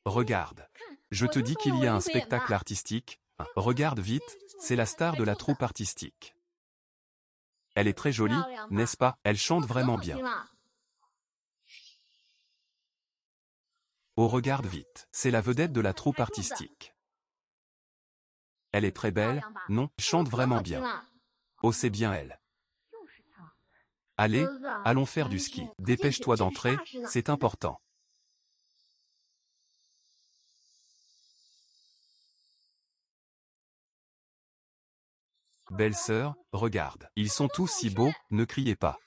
Regarde. Je te dis qu'il y a un spectacle artistique. Regarde vite, c'est la star de la troupe artistique. Elle est très jolie, n'est-ce pas? Elle chante vraiment bien. Oh, regarde vite, c'est la vedette de la troupe artistique. Elle est très belle, non? Elle chante vraiment bien. Oh, c'est bien elle. Allez, allons faire du ski. Dépêche-toi d'entrer, c'est important. Belle-sœur, regarde. Ils sont tous si beaux, ne criez pas.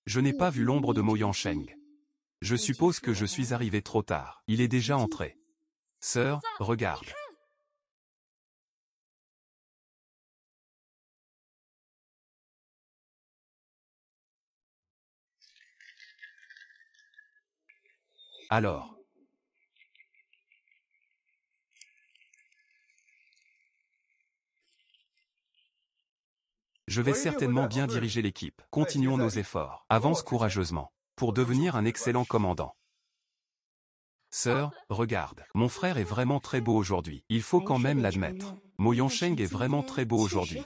Je n'ai pas vu l'ombre de Mo Yansheng. Je suppose que je suis arrivé trop tard. Il est déjà entré. Sœur, regarde. Alors. Je vais certainement bien diriger l'équipe. Continuons nos efforts. Avance courageusement. Pour devenir un excellent commandant. Sœur, regarde. Mon frère est vraiment très beau aujourd'hui. Il faut quand même l'admettre. Mo Yansheng est vraiment très beau aujourd'hui.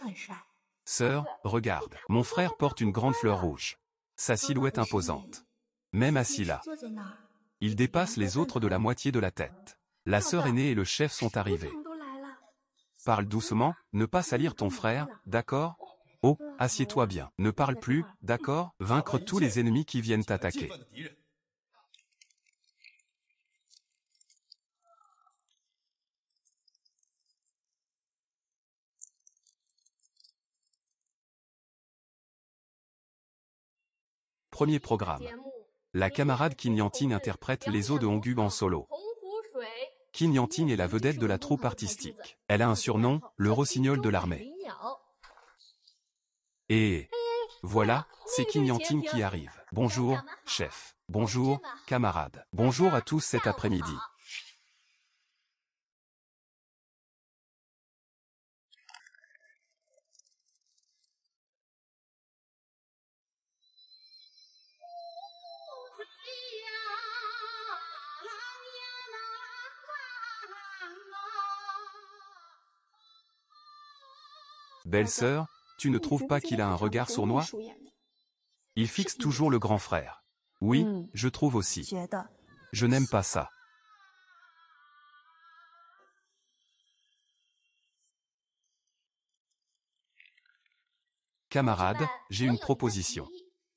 Sœur, regarde. Mon frère porte une grande fleur rouge. Sa silhouette imposante. Même assis là. Il dépasse les autres de la moitié de la tête. La sœur aînée et le chef sont arrivés. Parle doucement, ne pas salir ton frère, d'accord? Oh, assieds-toi bien. Ne parle plus, d'accord? Vaincre tous les ennemis qui viennent t'attaquer. Premier programme. La camarade Qin Yanting interprète les eaux de Hongub en solo. Qin Yanting est la vedette de la troupe artistique. Elle a un surnom, le rossignol de l'armée. Et voilà, c'est Qin Yanting qui arrive. Bonjour, chef. Bonjour, camarades. Bonjour à tous cet après-midi. Belle-sœur, tu ne trouves pas qu'il a un regard sournois? Il fixe toujours le grand frère. Oui, je trouve aussi. Je n'aime pas ça. Camarades, j'ai une proposition.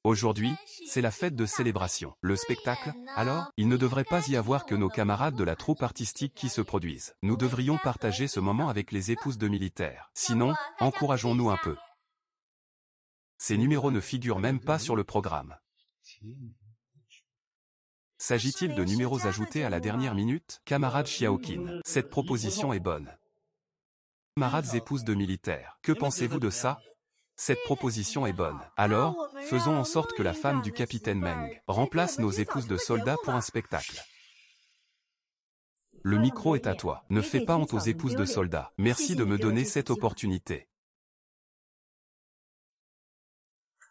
Aujourd'hui, c'est la fête de célébration. Le spectacle, alors, il ne devrait pas y avoir que nos camarades de la troupe artistique qui se produisent. Nous devrions partager ce moment avec les épouses de militaires. Sinon, encourageons-nous un peu. Ces numéros ne figurent même pas sur le programme. S'agit-il de numéros ajoutés à la dernière minute? Camarade Xiaoqin, cette proposition est bonne. Camarades épouses de militaires, que pensez-vous de ça? Cette proposition est bonne. Alors, faisons en sorte que la femme du capitaine Meng remplace nos épouses de soldats pour un spectacle. Le micro est à toi. Ne fais pas honte aux épouses de soldats. Merci de me donner cette opportunité.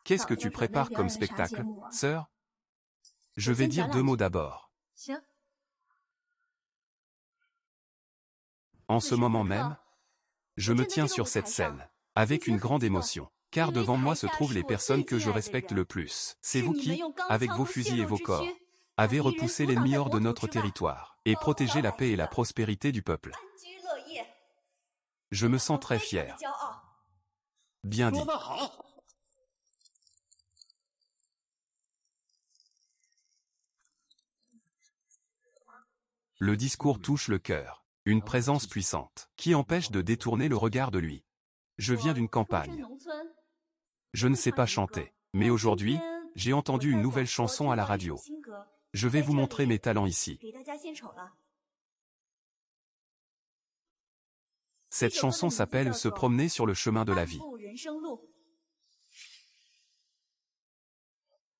Qu'est-ce que tu prépares comme spectacle, sœur? Je vais dire 2 mots d'abord. En ce moment même, je me tiens sur cette scène, avec une grande émotion, car devant moi se trouvent les personnes que je respecte le plus. C'est vous qui, avec vos fusils et vos corps, avez repoussé l'ennemi hors de notre territoire, et protégé la paix et la prospérité du peuple. Je me sens très fier. Bien dit. Le discours touche le cœur. Une présence puissante, qui empêche de détourner le regard de lui. Je viens d'une campagne. Je ne sais pas chanter, mais aujourd'hui, j'ai entendu une nouvelle chanson à la radio. Je vais vous montrer mes talents ici. Cette chanson s'appelle « Se promener sur le chemin de la vie ».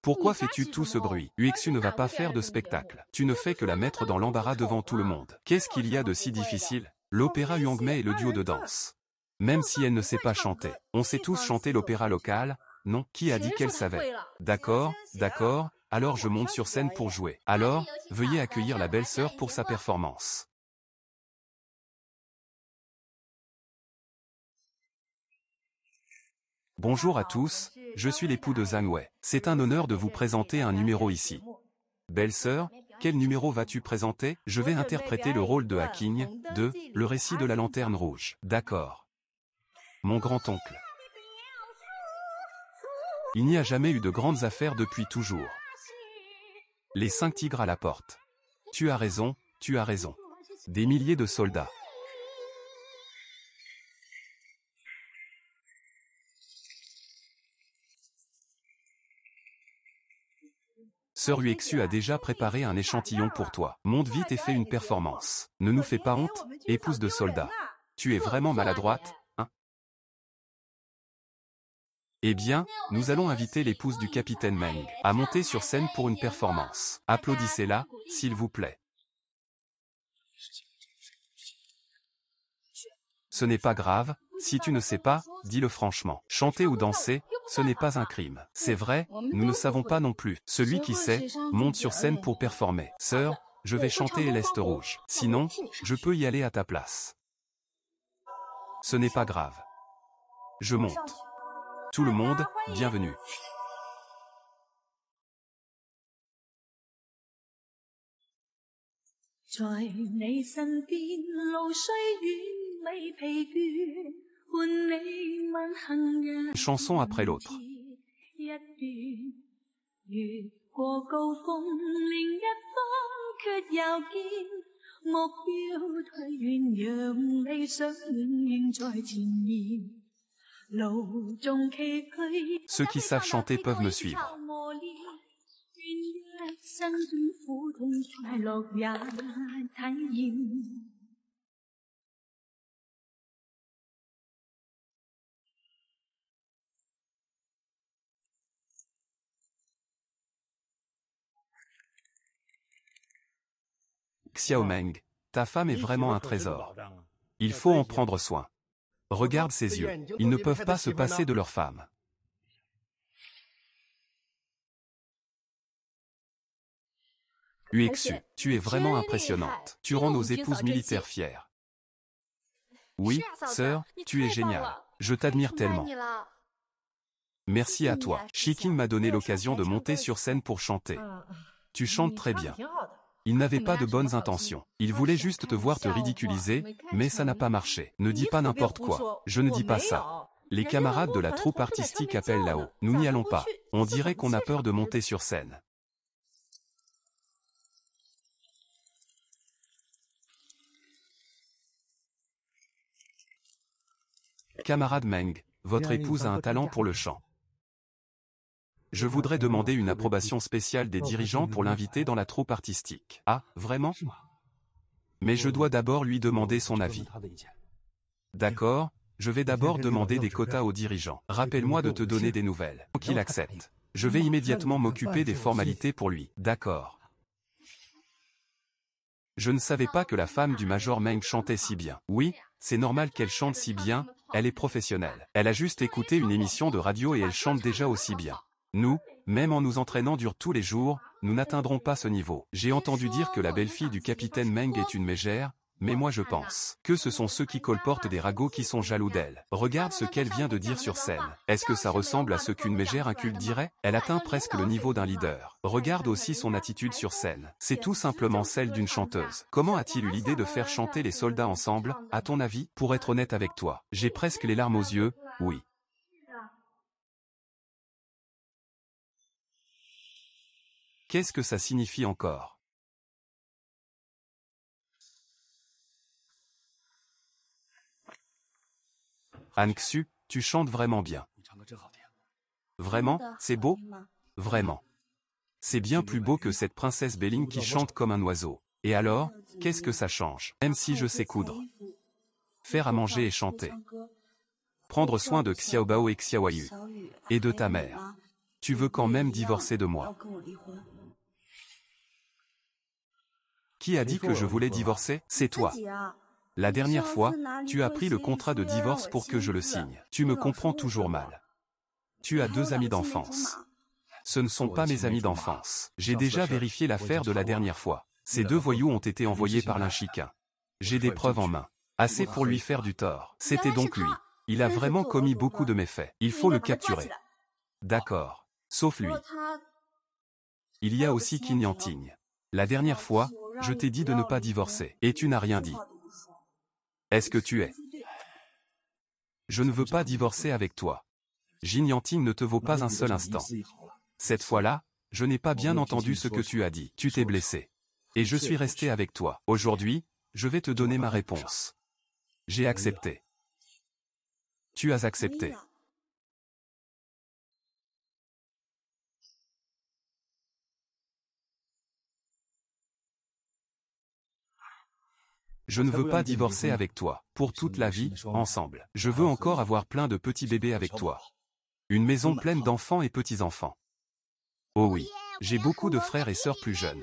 Pourquoi fais-tu tout ce bruit? Uexu ne va pas faire de spectacle. Tu ne fais que la mettre dans l'embarras devant tout le monde. Qu'est-ce qu'il y a de si difficile? L'opéra Huangmei est le duo de danse. Même si elle ne sait pas chanter. On sait tous chanter l'opéra local, non? Qui a dit qu'elle savait? D'accord, d'accord, alors je monte sur scène pour jouer. Alors, veuillez accueillir la belle-sœur pour sa performance. Bonjour à tous, je suis l'époux de Zhang Wei. C'est un honneur de vous présenter un numéro ici. Belle-sœur, quel numéro vas-tu présenter? Je vais interpréter le rôle de Haking, de Le récit de la lanterne rouge. D'accord. Mon grand-oncle. Il n'y a jamais eu de grandes affaires depuis toujours. Les 5 tigres à la porte. Tu as raison, tu as raison. Des milliers de soldats. Sœur Uexu a déjà préparé un échantillon pour toi. Monte vite et fais une performance. Ne nous fais pas honte, épouse de soldat. Tu es vraiment maladroite, hein? Eh bien, nous allons inviter l'épouse du capitaine Meng à monter sur scène pour une performance. Applaudissez-la, s'il vous plaît. Ce n'est pas grave, si tu ne sais pas, dis-le franchement. Chanter ou danser, ce n'est pas un crime. C'est vrai, nous ne savons pas non plus. Celui qui sait, monte sur scène pour performer. Sœur, je vais chanter l'Est rouge. Sinon, je peux y aller à ta place. Ce n'est pas grave. Je monte. Tout le monde, bienvenue. Une chanson après l'autre. Ceux qui savent chanter peuvent me suivre. Xiaomeng, ta femme est vraiment un trésor. Il faut en prendre soin. Regarde ses yeux, ils ne peuvent pas se passer de leur femme. Uexu, tu es vraiment impressionnante. Tu rends nos épouses militaires fières. Oui, sœur, tu es géniale. Je t'admire tellement. Merci à toi. Shikin m'a donné l'occasion de monter sur scène pour chanter. Tu chantes très bien. Il n'avait pas de bonnes intentions. Il voulait juste te voir te ridiculiser, mais ça n'a pas marché. Ne dis pas n'importe quoi. Je ne dis pas ça. Les camarades de la troupe artistique appellent là-haut. Nous n'y allons pas. On dirait qu'on a peur de monter sur scène. Camarade Meng, votre épouse a un talent pour le chant. Je voudrais demander une approbation spéciale des dirigeants pour l'inviter dans la troupe artistique. Ah, vraiment? Mais je dois d'abord lui demander son avis. D'accord, je vais d'abord demander des quotas aux dirigeants. Rappelle-moi de te donner des nouvelles. Qu'il accepte. Je vais immédiatement m'occuper des formalités pour lui. D'accord. Je ne savais pas que la femme du Major Meng chantait si bien. Oui, c'est normal qu'elle chante si bien, elle est professionnelle. Elle a juste écouté une émission de radio et elle chante déjà aussi bien. Nous, même en nous entraînant dur tous les jours, nous n'atteindrons pas ce niveau. J'ai entendu dire que la belle-fille du capitaine Meng est une mégère, mais moi je pense que ce sont ceux qui colportent des ragots qui sont jaloux d'elle. Regarde ce qu'elle vient de dire sur scène. Est-ce que ça ressemble à ce qu'une mégère inculte dirait? Elle atteint presque le niveau d'un leader. Regarde aussi son attitude sur scène. C'est tout simplement celle d'une chanteuse. Comment a-t-il eu l'idée de faire chanter les soldats ensemble, à ton avis? Pour être honnête avec toi, j'ai presque les larmes aux yeux, oui. Qu'est-ce que ça signifie encore? Anxu, tu chantes vraiment bien. Vraiment, c'est beau? Vraiment. C'est bien plus beau que cette princesse Belling qui chante comme un oiseau. Et alors, qu'est-ce que ça change? Même si je sais coudre. Faire à manger et chanter. Prendre soin de Xiaobao et Xiaoyu. Et de ta mère. Tu veux quand même divorcer de moi? Qui a dit que je voulais divorcer? C'est toi. La dernière fois, tu as pris le contrat de divorce pour que je le signe. Tu me comprends toujours mal. Tu as 2 amis d'enfance. Ce ne sont pas mes amis d'enfance. J'ai déjà vérifié l'affaire de la dernière fois. Ces 2 voyous ont été envoyés par l'Inchiquin. J'ai des preuves en main. Assez pour lui faire du tort. C'était donc lui. Il a vraiment commis beaucoup de méfaits. Il faut le capturer. D'accord. Sauf lui. Il y a aussi Qin Yanting. La dernière fois, je t'ai dit de ne pas divorcer. Et tu n'as rien dit. Est-ce que tu es? Je ne veux pas divorcer avec toi. Jin Yanting ne te vaut pas un seul instant. Cette fois-là, je n'ai pas bien entendu ce que tu as dit. Tu t'es blessé. Et je suis resté avec toi. Aujourd'hui, je vais te donner ma réponse. J'ai accepté. Tu as accepté. Je ne veux pas divorcer avec toi, pour toute la vie, ensemble. Je veux encore avoir plein de petits bébés avec toi. Une maison pleine d'enfants et petits-enfants. Oh oui, j'ai beaucoup de frères et sœurs plus jeunes.